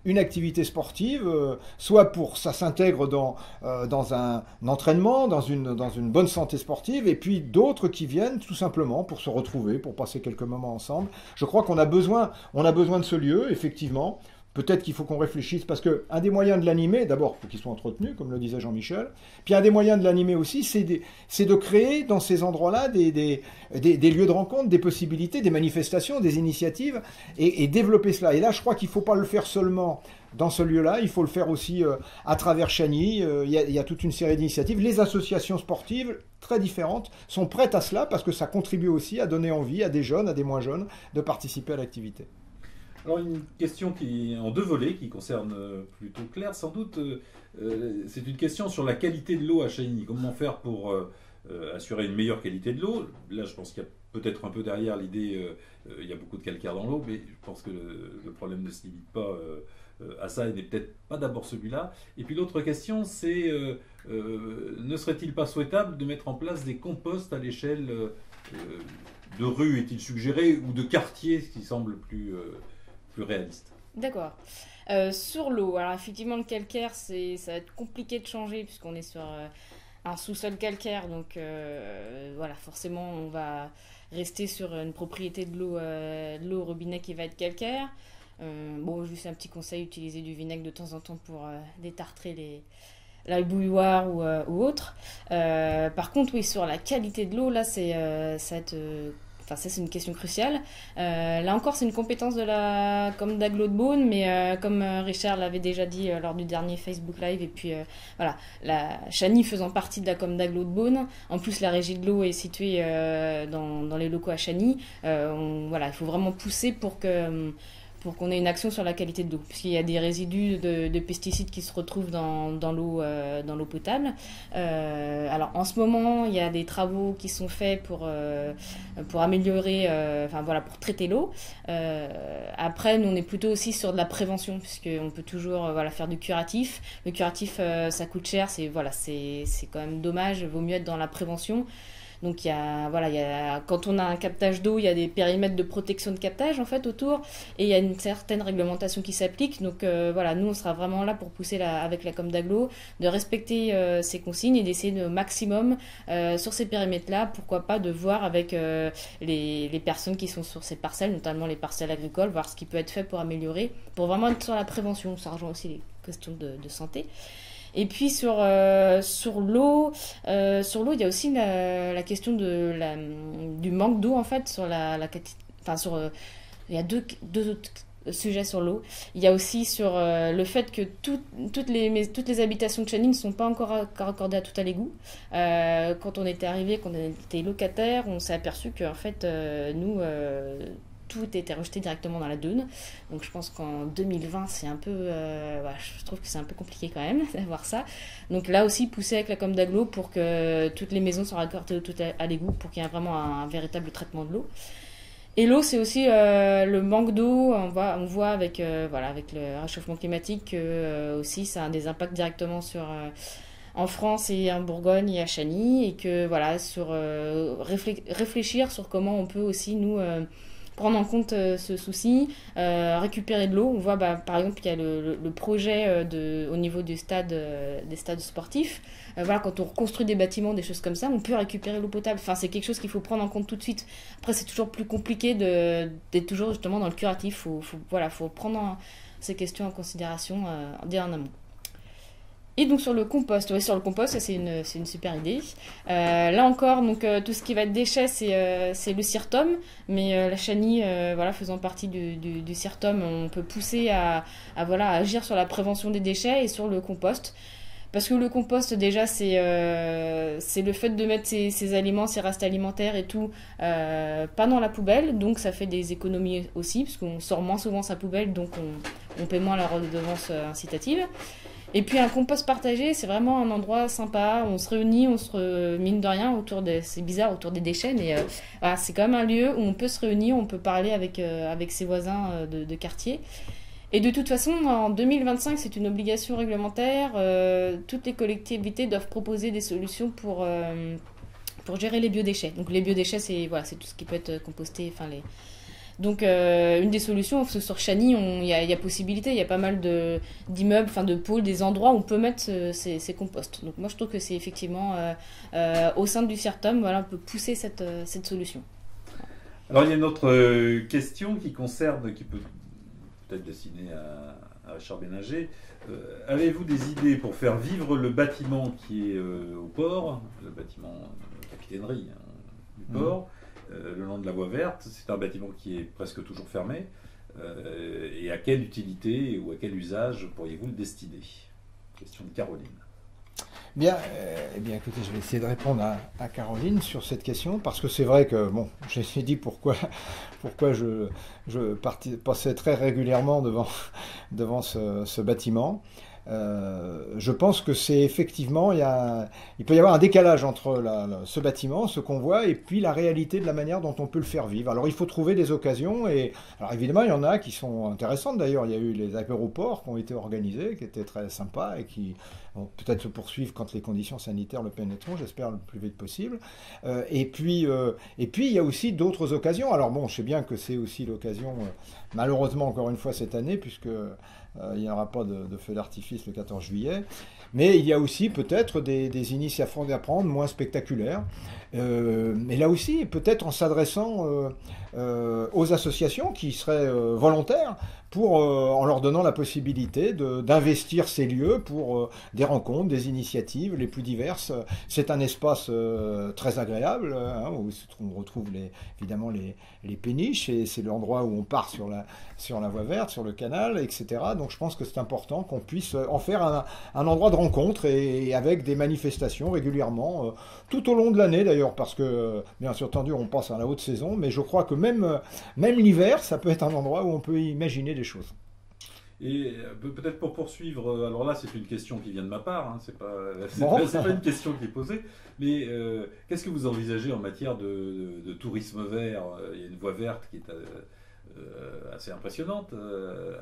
S2: une activité sportive, soit pour ça s'intègre dans un entraînement, dans une bonne santé sportive, et puis d'autres qui viennent tout simplement pour se retrouver, pour passer quelques moments ensemble. Je crois qu'on a besoin de ce lieu, effectivement. Peut-être qu'il faut qu'on réfléchisse, parce qu'un des moyens de l'animer, d'abord, il faut qu'il soit entretenu, comme le disait Jean-Michel, puis un des moyens de l'animer aussi, c'est de créer dans ces endroits-là des lieux de rencontre, des possibilités, des manifestations, des initiatives, et développer cela. Et là, je crois qu'il ne faut pas le faire seulement dans ce lieu-là, il faut le faire aussi à travers Chagny. Il y a toute une série d'initiatives. Les associations sportives, très différentes, sont prêtes à cela, parce que ça contribue aussi à donner envie à des jeunes, à des moins jeunes, de participer à l'activité.
S1: Alors une question qui en 2 volets, qui concerne plutôt Claire, sans doute, c'est une question sur la qualité de l'eau à Chagny. Comment faire pour assurer une meilleure qualité de l'eau? Là, je pense qu'il y a peut-être un peu derrière l'idée, il y a beaucoup de calcaire dans l'eau, mais je pense que le problème ne se limite pas à ça, et n'est peut-être pas d'abord celui-là. Et puis l'autre question, c'est ne serait-il pas souhaitable de mettre en place des composts à l'échelle de rue, est-il suggéré, ou de quartier, ce qui semble plus réaliste?
S3: D'accord. Sur l'eau, alors effectivement le calcaire, ça va être compliqué de changer puisqu'on est sur un sous-sol calcaire, donc voilà, forcément on va rester sur une propriété de l'eau au robinet qui va être calcaire. Bon, juste un petit conseil, utiliser du vinaigre de temps en temps pour détartrer la bouilloire ou autre. Par contre, oui, sur la qualité de l'eau, là, ça va être... Enfin, ça, c'est une question cruciale. Là encore, c'est une compétence de la com d'Aglo de Beaune, mais comme Richard l'avait déjà dit lors du dernier Facebook Live, et puis voilà, la Chagny faisant partie de la com d'Aglo de Beaune, en plus la régie de l'eau est située dans les locaux à Chagny, voilà, il faut vraiment pousser pour qu'on ait une action sur la qualité de l'eau, puisqu'il y a des résidus de pesticides qui se retrouvent dans l'eau potable. Alors en ce moment, il y a des travaux qui sont faits pour améliorer, enfin voilà, pour traiter l'eau. Après, nous on est plutôt aussi sur de la prévention, puisqu'on peut toujours voilà, faire du curatif. Le curatif, ça coûte cher, c'est quand même dommage, il vaut mieux être dans la prévention. Donc quand on a un captage d'eau, il y a des périmètres de protection de captage en fait autour, et il y a une certaine réglementation qui s'applique. Donc voilà, nous on sera vraiment là pour pousser avec la com d'Aglo, de respecter ces consignes et d'essayer au maximum sur ces périmètres-là, pourquoi pas de voir avec les personnes qui sont sur ces parcelles, notamment les parcelles agricoles, voir ce qui peut être fait pour améliorer, pour vraiment être sur la prévention. Ça rejoint aussi les questions de santé. Et puis sur l'eau, il y a aussi la question du manque d'eau en fait il y a deux autres sujets sur l'eau. Il y a aussi sur le fait que toutes les habitations de Chagny ne sont pas encore raccordées à tout à l'égout. Quand on était arrivé, quand on était locataire, on s'est aperçu que en fait tout était rejeté directement dans la Dheune. Donc je pense qu'en 2020, c'est un peu... je trouve que c'est un peu compliqué quand même d'avoir ça. Donc là aussi, pousser avec la com d'Aglo pour que toutes les maisons soient raccordées tout à l'égout, pour qu'il y ait vraiment un véritable traitement de l'eau. Et l'eau, c'est aussi le manque d'eau. On voit avec le réchauffement climatique que aussi ça a des impacts directement sur... en France et en Bourgogne et à Chagny, et que voilà, réfléchir sur comment on peut aussi nous prendre en compte ce souci, récupérer de l'eau. On voit par exemple qu'il y a le projet au niveau des stades sportifs. Voilà, quand on reconstruit des bâtiments, des choses comme ça, on peut récupérer l'eau potable. Enfin, c'est quelque chose qu'il faut prendre en compte tout de suite. Après, c'est toujours plus compliqué d'être toujours justement dans le curatif. Faut prendre ces questions en considération dès en amont. Et donc sur le compost, ça, c'est une super idée. Là encore, donc tout ce qui va être déchets, c'est le CIRTOM, mais la Chagny, faisant partie du CIRTOM, on peut pousser à agir sur la prévention des déchets et sur le compost. Parce que le compost, déjà, c'est le fait de mettre ses aliments, ses restes alimentaires et tout, pas dans la poubelle. Donc ça fait des économies aussi, parce qu'on sort moins souvent sa poubelle, donc on paie moins la redevance incitative. Et puis un compost partagé, c'est vraiment un endroit sympa. On se réunit, mine de rien, c'est bizarre, autour des déchets, mais c'est quand même un lieu où on peut se réunir, on peut parler avec ses voisins de quartier. Et de toute façon, en 2025, c'est une obligation réglementaire. Toutes les collectivités doivent proposer des solutions pour gérer les biodéchets. Donc les biodéchets, c'est tout ce qui peut être composté, Donc une des solutions, parce que sur Chagny, il y a possibilité, il y a pas mal d'immeubles, enfin de pôles, des endroits où on peut mettre ces composts. Donc moi je trouve que c'est effectivement au sein du CIRTOM, voilà, on peut pousser cette solution.
S1: Alors il y a une autre question qui peut peut-être destiner à Richard Béninger. Avez-vous des idées pour faire vivre le bâtiment qui est au port, le bâtiment capitainerie du port, le long de la voie verte? C'est un bâtiment qui est presque toujours fermé. Et à quelle utilité ou à quel usage pourriez-vous le destiner? Question de Caroline.
S2: Bien, écoutez, je vais essayer de répondre à Caroline sur cette question, parce que c'est vrai que, bon, j'ai dit pourquoi je passais très régulièrement devant ce bâtiment. Je pense que c'est effectivement, il peut y avoir un décalage entre ce bâtiment, ce qu'on voit, et puis la réalité de la manière dont on peut le faire vivre. Alors il faut trouver des occasions, et alors évidemment il y en a qui sont intéressantes. D'ailleurs il y a eu les apéroports qui ont été organisés, qui étaient très sympas et qui vont peut-être se poursuivre quand les conditions sanitaires le permettront, j'espère le plus vite possible. Et puis il y a aussi d'autres occasions. Alors bon, je sais bien que c'est aussi l'occasion, malheureusement encore une fois cette année, puisque il n'y aura pas de feu d'artifice le 14 juillet. Mais il y a aussi peut-être des initiatives à prendre moins spectaculaires. Mais là aussi, peut-être en s'adressant aux associations qui seraient volontaires, en leur donnant la possibilité d'investir ces lieux pour des rencontres, des initiatives les plus diverses. C'est un espace très agréable, où on retrouve évidemment les péniches, et c'est l'endroit où on part sur la voie verte, sur le canal, etc. Donc je pense que c'est important qu'on puisse en faire un endroit de rencontre, et avec des manifestations régulièrement, tout au long de l'année d'ailleurs, parce que bien sûr entendu on passe à la haute saison, mais je crois que même l'hiver, ça peut être un endroit où on peut imaginer des choses.
S1: Et peut-être pour poursuivre, alors là c'est une question qui vient de ma part, hein, c'est pas une question qui est posée, mais qu'est-ce que vous envisagez en matière de tourisme vert? Il y a une voie verte qui est assez impressionnante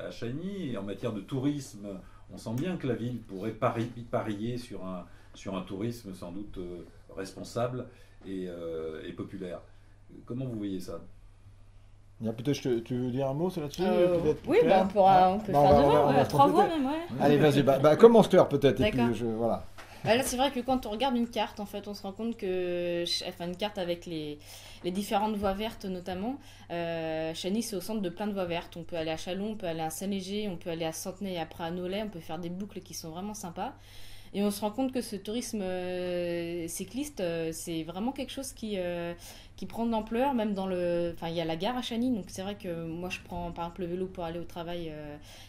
S1: à Chagny, et en matière de tourisme, on sent bien que la ville pourrait parier sur un tourisme sans doute responsable et populaire. Comment vous voyez ça?
S2: Peut-être tu veux dire un mot là-dessus?
S3: Oui, on peut faire 3 voix même, ouais.
S2: Allez, vas-y, commence Claire peut-être, et puis voilà.
S3: Là, c'est vrai que quand on regarde une carte, en fait, on se rend compte que, une carte avec les différentes voies vertes notamment, Chagny c'est au centre de plein de voies vertes. On peut aller à Châlons, on peut aller à Saint-Léger, on peut aller à Centenay et après à Nolay, on peut faire des boucles qui sont vraiment sympas. Et on se rend compte que ce tourisme cycliste, c'est vraiment quelque chose qui prend de l'ampleur, même il y a la gare à Chagny, donc c'est vrai que moi je prends par exemple le vélo pour aller au travail,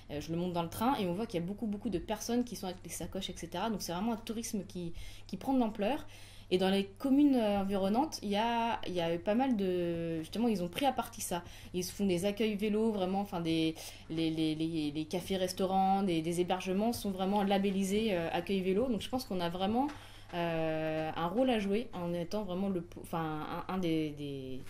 S3: je le monte dans le train, et on voit qu'il y a beaucoup de personnes qui sont avec les sacoches, etc. Donc c'est vraiment un tourisme qui prend de l'ampleur. Et dans les communes environnantes, il y a eu pas mal justement, ils ont pris à partie ça. Ils font des accueils vélos, vraiment, enfin, les cafés-restaurants, des hébergements sont vraiment labellisés accueil vélo. Donc je pense qu'on a vraiment un rôle à jouer en étant vraiment un des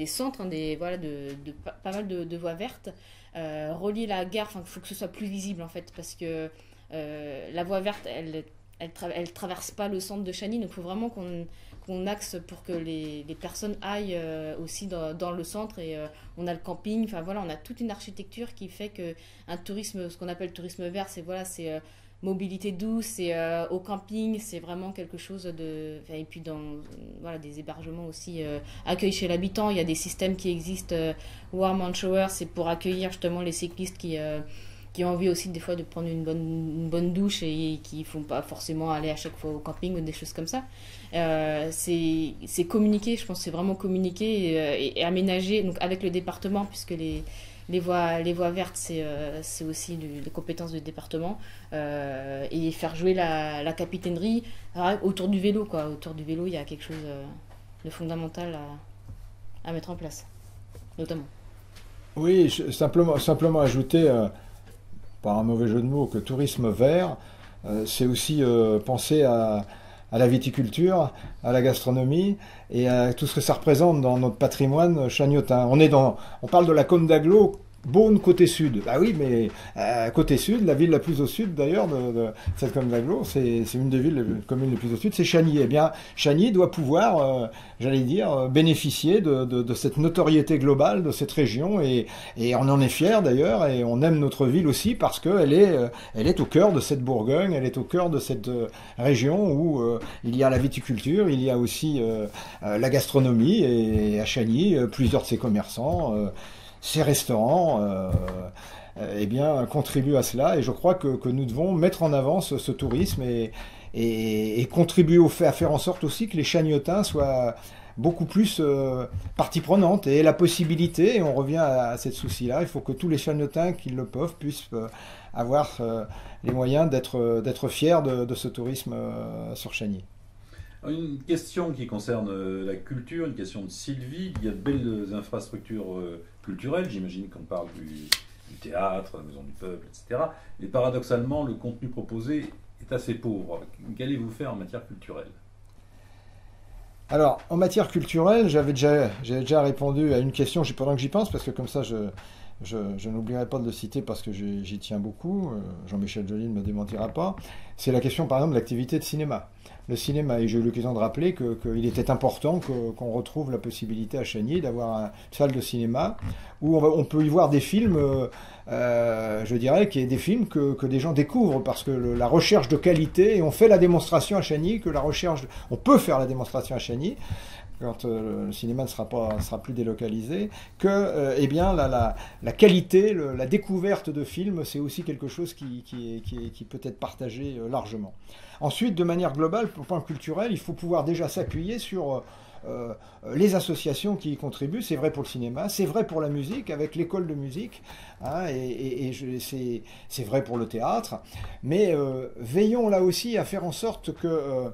S3: centres, pas mal de voies vertes. Relier la gare, il faut que ce soit plus visible en fait, parce que la voie verte, elle traverse pas le centre de Chagny, donc il faut vraiment qu'on axe pour que les personnes aillent aussi dans le centre, et on a le camping, on a toute une architecture qui fait que un tourisme, ce qu'on appelle tourisme vert, c'est mobilité douce, c'est au camping, c'est vraiment quelque chose et puis des hébergements aussi, accueil chez l'habitant, il y a des systèmes qui existent, Warm and Shower, c'est pour accueillir justement les cyclistes qui ont envie aussi des fois de prendre une bonne douche et qui ne font pas forcément aller à chaque fois au camping ou des choses comme ça. C'est communiquer, je pense que c'est vraiment communiquer et aménager donc avec le département, puisque les voies vertes, c'est aussi des compétences du département, et faire jouer la capitainerie autour du vélo, quoi. Autour du vélo, il y a quelque chose de fondamental à mettre en place, notamment.
S2: Oui, simplement ajouter, par un mauvais jeu de mots, que tourisme vert, c'est aussi penser à la viticulture, à la gastronomie et à tout ce que ça représente dans notre patrimoine chagnotin. On parle de la Côme d'Aglo Beaune côté sud. Bah oui, mais côté sud, la ville la plus au sud d'ailleurs de cette commune d'agglo, c'est une des communes les plus au sud, c'est Chagny. Eh bien, Chagny doit pouvoir, j'allais dire, bénéficier de cette notoriété globale de cette région et on en est fier d'ailleurs et on aime notre ville aussi parce qu'elle est au cœur de cette Bourgogne, elle est au cœur de cette région où il y a la viticulture, il y a aussi la gastronomie et à Chagny, plusieurs de ses commerçants. Ces restaurants eh bien, contribuent à cela et je crois que nous devons mettre en avant ce tourisme et contribuer à faire en sorte aussi que les Chagnotins soient beaucoup plus partie prenante et aient la possibilité, et on revient à ce souci-là, il faut que tous les Chagnotins qui le peuvent puissent avoir les moyens d'être fiers de ce tourisme sur Chagny.
S1: Une question qui concerne la culture, une question de Sylvie. Il y a de belles infrastructures culturelles, j'imagine qu'on parle du théâtre, la maison du peuple, etc. Et paradoxalement, le contenu proposé est assez pauvre. Qu'allez-vous faire en matière culturelle ?
S2: Alors, en matière culturelle, j'avais déjà répondu à une question pendant que j'y pense, parce que comme ça, je n'oublierai pas de le citer parce que j'y tiens beaucoup. Jean-Michel Joly ne me démentira pas. C'est la question, par exemple, de l'activité de cinéma. Le cinéma, et j'ai eu l'occasion de rappeler qu'il était important qu'on retrouve la possibilité à Chagny d'avoir une salle de cinéma où on peut y voir des films, je dirais, des films que des gens découvrent parce que la recherche de qualité, et on fait la démonstration à Chagny, on peut faire la démonstration à Chagny, quand le cinéma ne sera plus délocalisé, que eh bien, la qualité, la découverte de films, c'est aussi quelque chose qui peut être partagé largement. Ensuite, de manière globale, au plan culturel, il faut pouvoir déjà s'appuyer sur les associations qui y contribuent. C'est vrai pour le cinéma, c'est vrai pour la musique, avec l'école de musique, hein, c'est vrai pour le théâtre. Mais veillons là aussi à faire en sorte que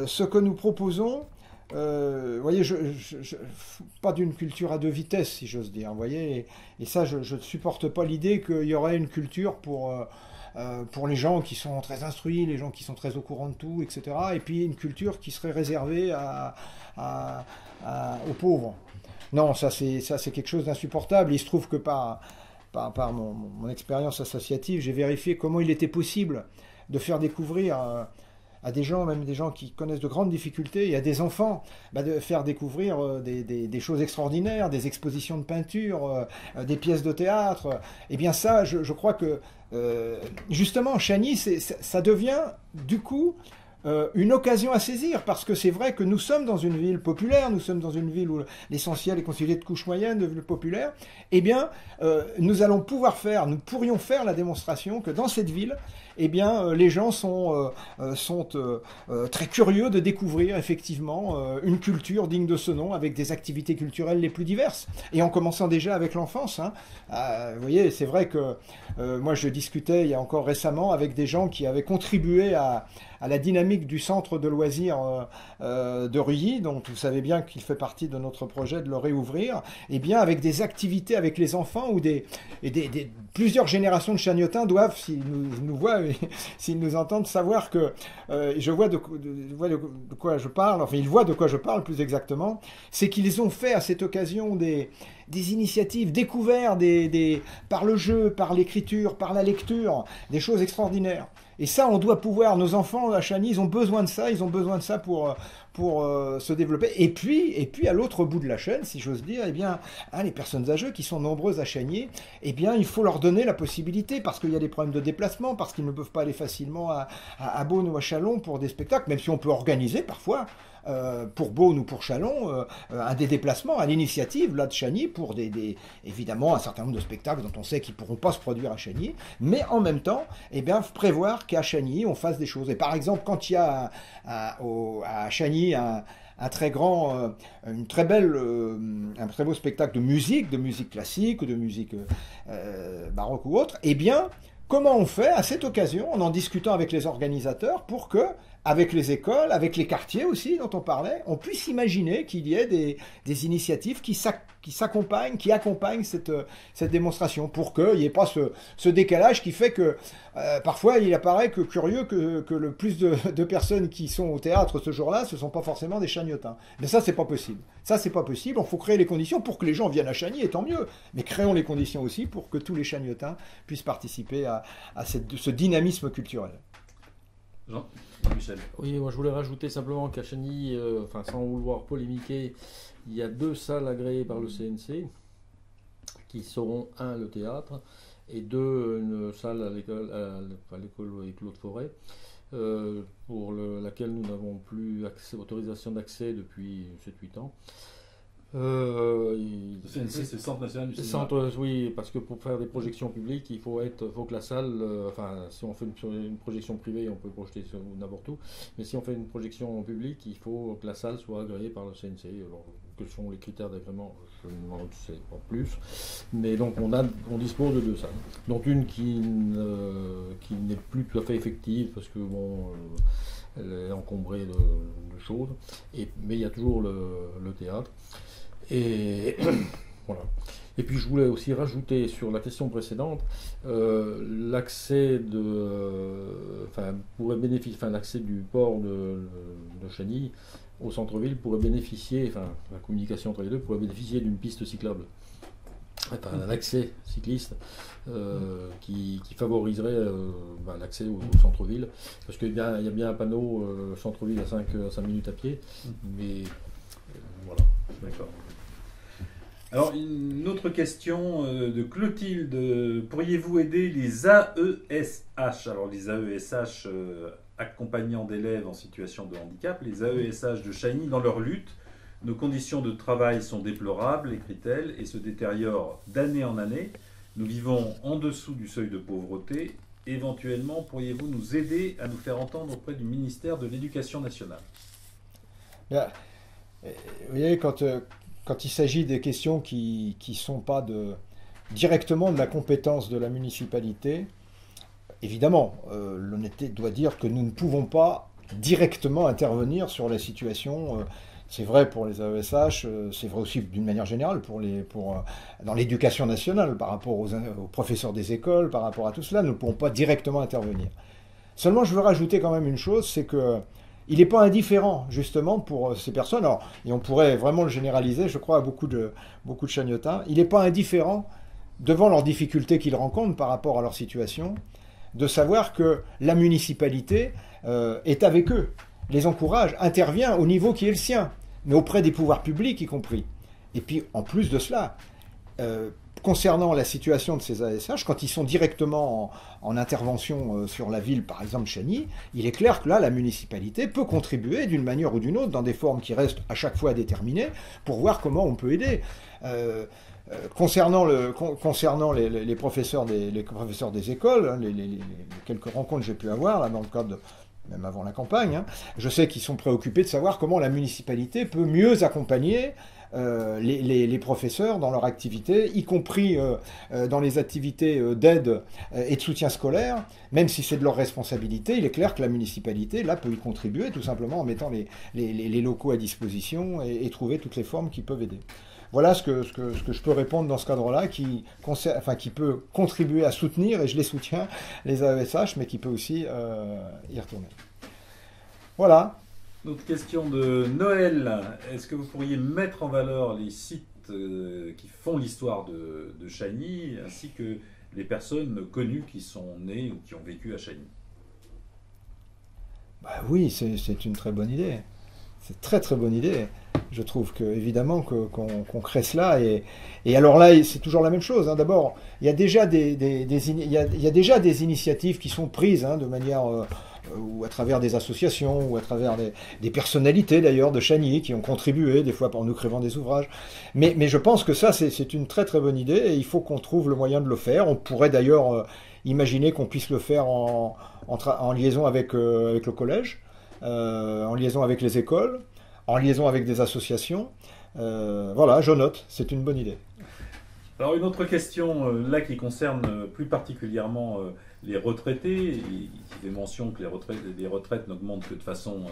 S2: ce que nous proposons, vous voyez, pas d'une culture à deux vitesses, si j'ose dire. Vous voyez, et ça, je ne supporte pas l'idée qu'il y aurait une culture pour les gens qui sont très instruits, les gens qui sont très au courant de tout, etc. Et puis une culture qui serait réservée aux pauvres. Non, ça c'est quelque chose d'insupportable. Il se trouve que par mon expérience associative, j'ai vérifié comment il était possible de faire découvrir à des gens, même des gens qui connaissent de grandes difficultés, et à des enfants, de faire découvrir des choses extraordinaires, des expositions de peinture, des pièces de théâtre. Eh bien ça, je crois que justement, Chagny, ça devient du coup une occasion à saisir, parce que c'est vrai que nous sommes dans une ville populaire, nous sommes dans une ville où l'essentiel est constitué de couches moyennes, de villes populaires. Eh bien, nous pourrions faire la démonstration que dans cette ville, eh bien, les gens sont très curieux de découvrir effectivement une culture digne de ce nom, avec des activités culturelles les plus diverses. Et en commençant déjà avec l'enfance. Hein. Vous voyez, c'est vrai que moi je discutais il y a encore récemment avec des gens qui avaient contribué à la dynamique du centre de loisirs de Reuilly, donc vous savez bien qu'il fait partie de notre projet de le réouvrir, et bien avec des activités avec les enfants où plusieurs générations de Chagnotins doivent, s'ils nous voient, s'ils nous entendent, savoir que je vois de quoi je parle, enfin ils voient de quoi je parle plus exactement, c'est qu'ils ont fait à cette occasion des initiatives, découvert par le jeu, par l'écriture, par la lecture, des choses extraordinaires. Et ça, on doit pouvoir, nos enfants à Chagny, ils ont besoin de ça pour se développer. Et puis à l'autre bout de la chaîne, si j'ose dire, eh bien, les personnes âgées qui sont nombreuses à Chagny, eh bien, il faut leur donner la possibilité, parce qu'il y a des problèmes de déplacement, parce qu'ils ne peuvent pas aller facilement à Beaune ou à Châlons pour des spectacles, même si on peut organiser parfois, pour Beaune ou pour Châlons, des déplacements à l'initiative là de Chagny pour évidemment un certain nombre de spectacles dont on sait qu'ils ne pourront pas se produire à Chagny, mais en même temps, eh bien, prévoir qu'à Chagny on fasse des choses. Et par exemple, quand il y a à Chagny un très grand, un très beau spectacle de musique classique ou de musique baroque ou autre, eh bien, comment on fait à cette occasion, en discutant avec les organisateurs, pour que, avec les écoles, avec les quartiers aussi dont on parlait, on puisse imaginer qu'il y ait des initiatives qui accompagnent cette démonstration, pour qu'il n'y ait pas ce décalage qui fait que parfois il apparaît curieux que le plus de personnes qui sont au théâtre ce jour-là, ce ne sont pas forcément des Chagnotins. Mais ça, c'est pas possible. Ça, c'est pas possible. Il faut créer les conditions pour que les gens viennent à Chagny, et tant mieux. Mais créons les conditions aussi pour que tous les Chagnotins puissent participer à ce dynamisme culturel.
S1: Jean-Michel.
S4: Oui, moi je voulais rajouter simplement qu'à Chagny, sans vouloir polémiquer, il y a 2 salles agréées par le CNC, qui seront le théâtre, et 2, une salle à l'école avec Claude Forêt, pour laquelle nous n'avons plus autorisation d'accès depuis 7-8 ans.
S1: Le CNC, c'est le Centre National du Cinéma.
S4: Oui, parce que pour faire des projections publiques, il faut que la salle, si on fait une projection privée, on peut projeter n'importe où, mais si on fait une projection publique, il faut que la salle soit agréée par le CNC. Alors, quels sont les critères d'agrément, je n'en sais pas plus, mais donc on dispose de 2 salles, dont une qui n'est plus tout à fait effective, parce que elle est encombrée de choses, mais il y a toujours le théâtre. Et voilà. Et puis je voulais aussi rajouter sur la question précédente, l'accès l'accès du port de Chagny au centre-ville pourrait bénéficier, la communication entre les deux pourrait bénéficier d'une piste cyclable. Un accès cycliste qui favoriserait l'accès au centre-ville, parce qu'il y a bien un panneau centre-ville à 5 minutes à pied, mais voilà.
S1: D'accord. Alors, une autre question de Clotilde. Pourriez-vous aider les AESH? Alors, les AESH accompagnant d'élèves en situation de handicap, les AESH de Chagny dans leur lutte. Nos conditions de travail sont déplorables, écrit-elle, et se détériorent d'année en année. Nous vivons en dessous du seuil de pauvreté. Éventuellement, pourriez-vous nous aider à nous faire entendre auprès du ministère de l'Éducation nationale?
S2: Bien, vous voyez, quand il s'agit des questions qui ne sont pas directement de la compétence de la municipalité, évidemment, l'honnêteté doit dire que nous ne pouvons pas directement intervenir sur la situation. C'est vrai pour les AESH, c'est vrai aussi d'une manière générale dans l'éducation nationale, par rapport aux professeurs des écoles, par rapport à tout cela, nous ne pouvons pas directement intervenir. Seulement, je veux rajouter quand même une chose, c'est que il n'est pas indifférent, justement, pour ces personnes, et on pourrait vraiment le généraliser, je crois, à beaucoup de Chagnotins, il n'est pas indifférent, devant leurs difficultés qu'ils rencontrent par rapport à leur situation, de savoir que la municipalité est avec eux, les encourage, intervient au niveau qui est le sien, mais auprès des pouvoirs publics y compris. Et puis, en plus de cela, concernant la situation de ces ASH, quand ils sont directement en intervention sur la ville, par exemple Chagny, il est clair que là, la municipalité peut contribuer d'une manière ou d'une autre, dans des formes qui restent à chaque fois déterminées, pour voir comment on peut aider. Concernant les professeurs des écoles, les quelques rencontres que j'ai pu avoir là, dans le cadre même avant la campagne, je sais qu'ils sont préoccupés de savoir comment la municipalité peut mieux accompagner les professeurs dans leur activité, y compris dans les activités d'aide et de soutien scolaire, même si c'est de leur responsabilité, il est clair que la municipalité là peut y contribuer tout simplement en mettant les locaux à disposition et trouver toutes les formes qui peuvent aider. Voilà ce que je peux répondre dans ce cadre-là, qui peut contribuer à soutenir, et je les soutiens, les AESH, mais qui peut aussi y retourner. Voilà.
S1: Autre question de Noël. Est-ce que vous pourriez mettre en valeur les sites qui font l'histoire de Chagny, ainsi que les personnes connues qui sont nées ou qui ont vécu à Chagny?
S2: Oui, c'est une très bonne idée. C'est une très très bonne idée. Je trouve que évidemment qu'on crée cela et alors là c'est toujours la même chose. D'abord, il y a déjà des initiatives qui sont prises de manière ou à travers des associations ou à travers des personnalités d'ailleurs de Chagny qui ont contribué des fois en écrivant des ouvrages. Mais je pense que ça c'est une très très bonne idée et il faut qu'on trouve le moyen de le faire. On pourrait d'ailleurs imaginer qu'on puisse le faire en liaison avec le collège, en liaison avec les écoles, en liaison avec des associations. Voilà, je note, c'est une bonne idée.
S1: Alors une autre question, là, qui concerne plus particulièrement les retraités. Il fait mention que les retraites n'augmentent que de façon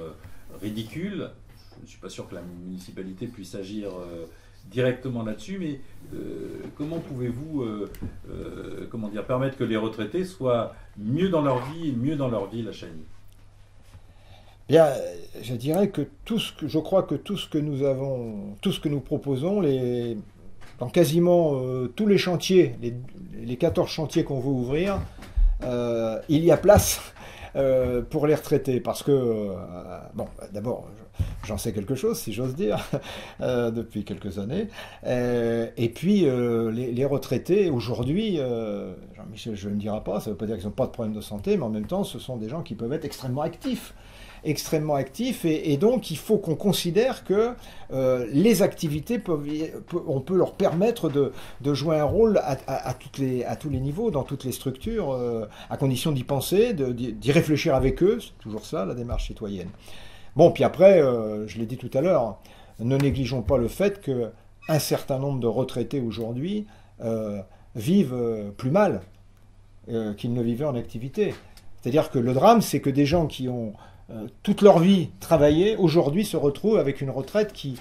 S1: ridicule. Je ne suis pas sûr que la municipalité puisse agir directement là-dessus, mais comment pouvez-vous permettre que les retraités soient mieux dans leur vie et mieux dans leur ville à Chagny?
S2: Bien, je dirais que je crois que tout ce que nous proposons, dans quasiment tous les chantiers, les 14 chantiers qu'on veut ouvrir, il y a place pour les retraités. Parce que, bon, d'abord, j'en sais quelque chose, si j'ose dire, depuis quelques années. Et puis, les retraités, aujourd'hui, Jean-Michel, je ne le dirai pas, ça ne veut pas dire qu'ils n'ont pas de problème de santé, mais en même temps, ce sont des gens qui peuvent être extrêmement actifs. Et donc il faut qu'on considère que les activités on peut leur permettre de jouer un rôle à tous les niveaux, dans toutes les structures, à condition d'y penser, d'y réfléchir avec eux, c'est toujours ça la démarche citoyenne. Bon, puis après, je l'ai dit tout à l'heure, ne négligeons pas le fait qu'un certain nombre de retraités aujourd'hui vivent plus mal qu'ils ne vivaient en activité. C'est-à-dire que le drame, c'est que des gens qui ont toute leur vie travaillé, aujourd'hui se retrouvent avec une retraite qui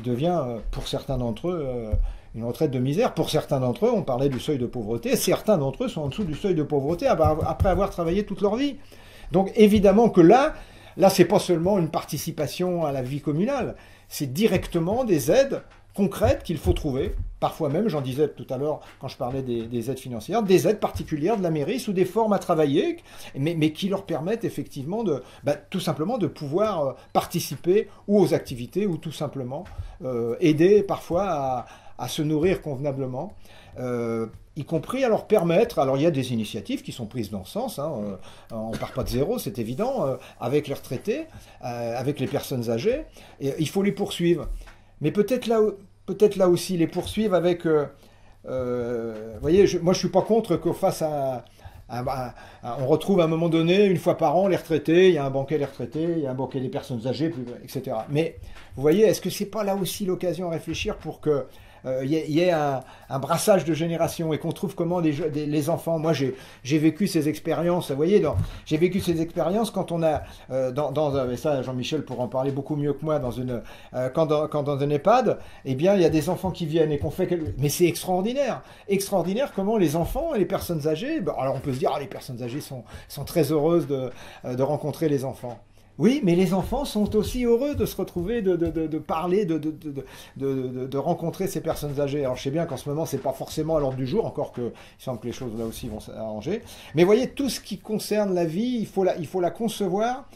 S2: devient, pour certains d'entre eux, une retraite de misère. Pour certains d'entre eux, on parlait du seuil de pauvreté, certains d'entre eux sont en dessous du seuil de pauvreté après avoir travaillé toute leur vie. Donc évidemment que là c'est pas seulement une participation à la vie communale, c'est directement des aides concrètes qu'il faut trouver. Parfois même, j'en disais tout à l'heure quand je parlais des aides financières, des aides particulières de la mairie sous des formes à travailler, mais qui leur permettent effectivement tout simplement de pouvoir participer ou aux activités ou tout simplement aider parfois à se nourrir convenablement. Y compris à leur permettre, alors il y a des initiatives qui sont prises dans ce sens, hein, on ne part pas de zéro, c'est évident, avec les retraités, avec les personnes âgées, et il faut les poursuivre. Mais peut-être là aussi les poursuivre avec... vous voyez, moi je ne suis pas contre qu'on fasse on retrouve à un moment donné, une fois par an, les retraités, il y a un banquet des retraités, il y a un banquet des personnes âgées, etc. Mais vous voyez, est-ce que ce n'est pas là aussi l'occasion à réfléchir pour que il y ait un brassage de générations et qu'on trouve comment les enfants... Moi, j'ai vécu ces expériences, vous voyez, j'ai vécu ces expériences quand on a, et ça, Jean-Michel pourra en parler beaucoup mieux que moi, quand dans un EHPAD, eh bien, il y a des enfants qui viennent et qu'on fait... Mais c'est extraordinaire comment les enfants et les personnes âgées... Alors, on peut se dire, les personnes âgées sont très heureuses de rencontrer les enfants. Oui, mais les enfants sont aussi heureux de se retrouver, de parler, de rencontrer ces personnes âgées. Alors je sais bien qu'en ce moment, c'est pas forcément à l'ordre du jour, encore qu'il semble que les choses là aussi vont s'arranger. Mais voyez, tout ce qui concerne la vie, il faut la concevoir,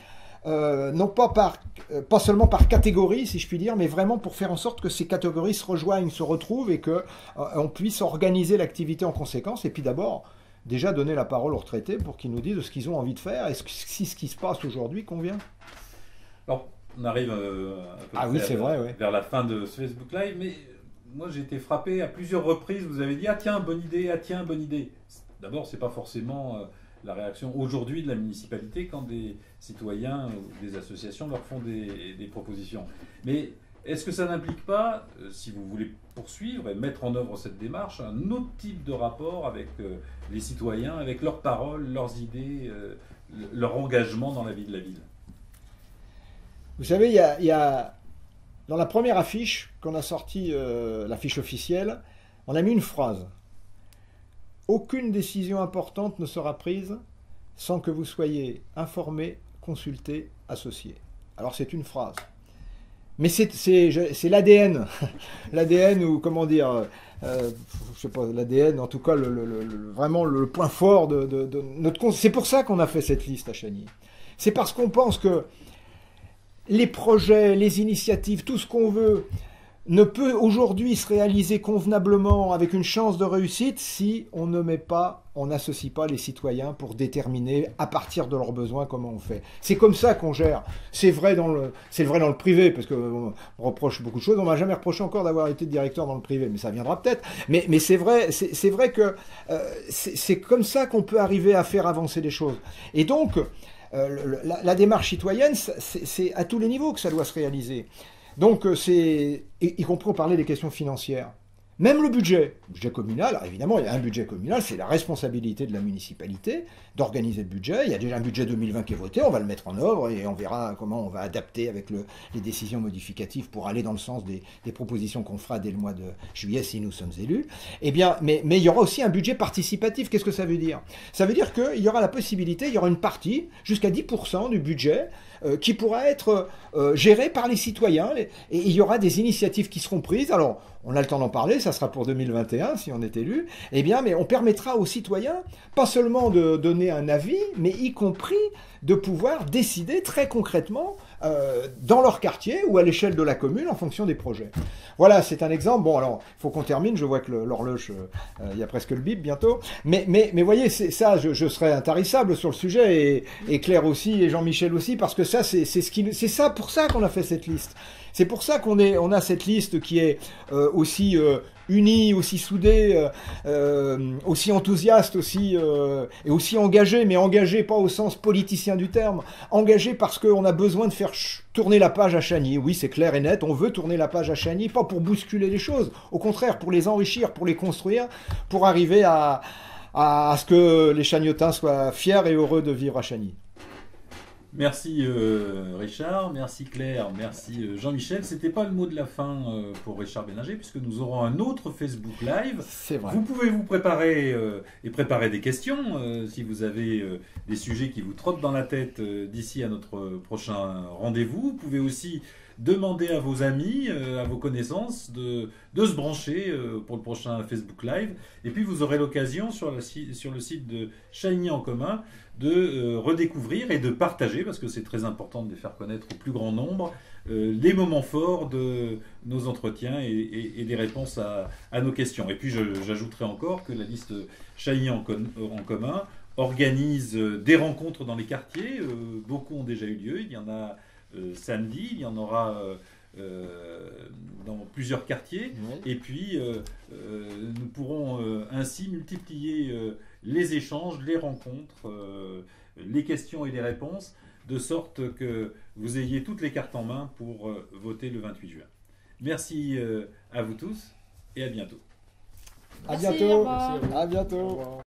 S2: non pas seulement par catégorie, si je puis dire, mais vraiment pour faire en sorte que ces catégories se rejoignent, se retrouvent et qu'on puisse organiser l'activité en conséquence. Et puis d'abord... déjà donner la parole aux retraités pour qu'ils nous disent ce qu'ils ont envie de faire et si ce qui se passe aujourd'hui convient.
S1: Alors, on arrive vers la fin de ce Facebook Live, mais moi j'ai été frappé à plusieurs reprises, vous avez dit « Ah tiens, bonne idée, ah tiens, bonne idée ». D'abord, ce n'est pas forcément la réaction aujourd'hui de la municipalité quand des citoyens ou des associations leur font des propositions. Mais est-ce que ça n'implique pas, si vous voulez poursuivre et mettre en œuvre cette démarche, un autre type de rapport avec les citoyens, avec leurs paroles, leurs idées, leur engagement dans la vie de la ville?
S2: Vous savez, il y a dans la première affiche qu'on a sortie, l'affiche officielle, on a mis une phrase. « Aucune décision importante ne sera prise sans que vous soyez informés, consultés, associés. » Alors c'est une phrase. Mais c'est l'ADN, l'ADN ou comment dire, je sais pas, l'ADN en tout cas vraiment le point fort de notre... C'est pour ça qu'on a fait cette liste à Chagny. C'est parce qu'on pense que les projets, les initiatives, tout ce qu'on veut ne peut aujourd'hui se réaliser convenablement avec une chance de réussite si on ne met pas, on n'associe pas les citoyens pour déterminer à partir de leurs besoins comment on fait. C'est comme ça qu'on gère. C'est vrai dans le privé, parce qu'on reproche beaucoup de choses. On m'a jamais reproché encore d'avoir été directeur dans le privé, mais ça viendra peut-être. Mais c'est vrai que c'est comme ça qu'on peut arriver à faire avancer les choses. Et donc, la démarche citoyenne, c'est à tous les niveaux que ça doit se réaliser. Donc, y compris on parlait des questions financières. Même le budget communal, alors évidemment, il y a un budget communal, c'est la responsabilité de la municipalité d'organiser le budget. Il y a déjà un budget 2020 qui est voté, on va le mettre en œuvre et on verra comment on va adapter avec les décisions modificatives pour aller dans le sens des propositions qu'on fera dès le mois de juillet si nous sommes élus. Eh bien, mais il y aura aussi un budget participatif. Qu'est-ce que ça veut dire? Ça veut dire qu'il y aura la possibilité, il y aura une partie, jusqu'à 10% du budget, qui pourra être géré par les citoyens. Et il y aura des initiatives qui seront prises. Alors, on a le temps d'en parler, ça sera pour 2021 si on est élu. Eh bien, mais on permettra aux citoyens, pas seulement de donner un avis, mais y compris de pouvoir décider très concrètement dans leur quartier ou à l'échelle de la commune en fonction des projets. Voilà, c'est un exemple. Bon, alors, il faut qu'on termine. Je vois que l'horloge, il y a presque le bip bientôt. Mais voyez, ça, je serai intarissable sur le sujet et Claire aussi et Jean-Michel aussi, parce que ça, c'est ça pour ça qu'on a fait cette liste. C'est pour ça qu'on a cette liste qui est aussi unie, aussi soudée, aussi enthousiaste, et aussi engagée, mais engagée pas au sens politicien du terme, engagée parce qu'on a besoin de faire tourner la page à Chagny. Oui, c'est clair et net, on veut tourner la page à Chagny, pas pour bousculer les choses, au contraire, pour les enrichir, pour les construire, pour arriver à ce que les Chagnotins soient fiers et heureux de vivre à Chagny.
S1: Merci Richard, merci Claire, merci Jean-Michel. C'était pas le mot de la fin pour Richard Béninger, puisque nous aurons un autre Facebook Live.
S2: C'est vrai.
S1: Vous pouvez vous préparer et préparer des questions si vous avez des sujets qui vous trottent dans la tête d'ici à notre prochain rendez-vous. Vous pouvez aussi demander à vos amis, à vos connaissances de se brancher pour le prochain Facebook Live. Et puis vous aurez l'occasion sur le site de Chagny en commun de redécouvrir et de partager, parce que c'est très important de les faire connaître au plus grand nombre, les moments forts de nos entretiens et des réponses à nos questions. Et puis j'ajouterai encore que la liste Chagny en commun organise des rencontres dans les quartiers. Beaucoup ont déjà eu lieu. Il y en a samedi, il y en aura dans plusieurs quartiers. Oui. Et puis nous pourrons ainsi multiplier les échanges, les rencontres, les questions et les réponses, de sorte que vous ayez toutes les cartes en main pour voter le 28 juin. Merci à vous tous et à bientôt.
S3: Merci, à bientôt.
S2: À bientôt.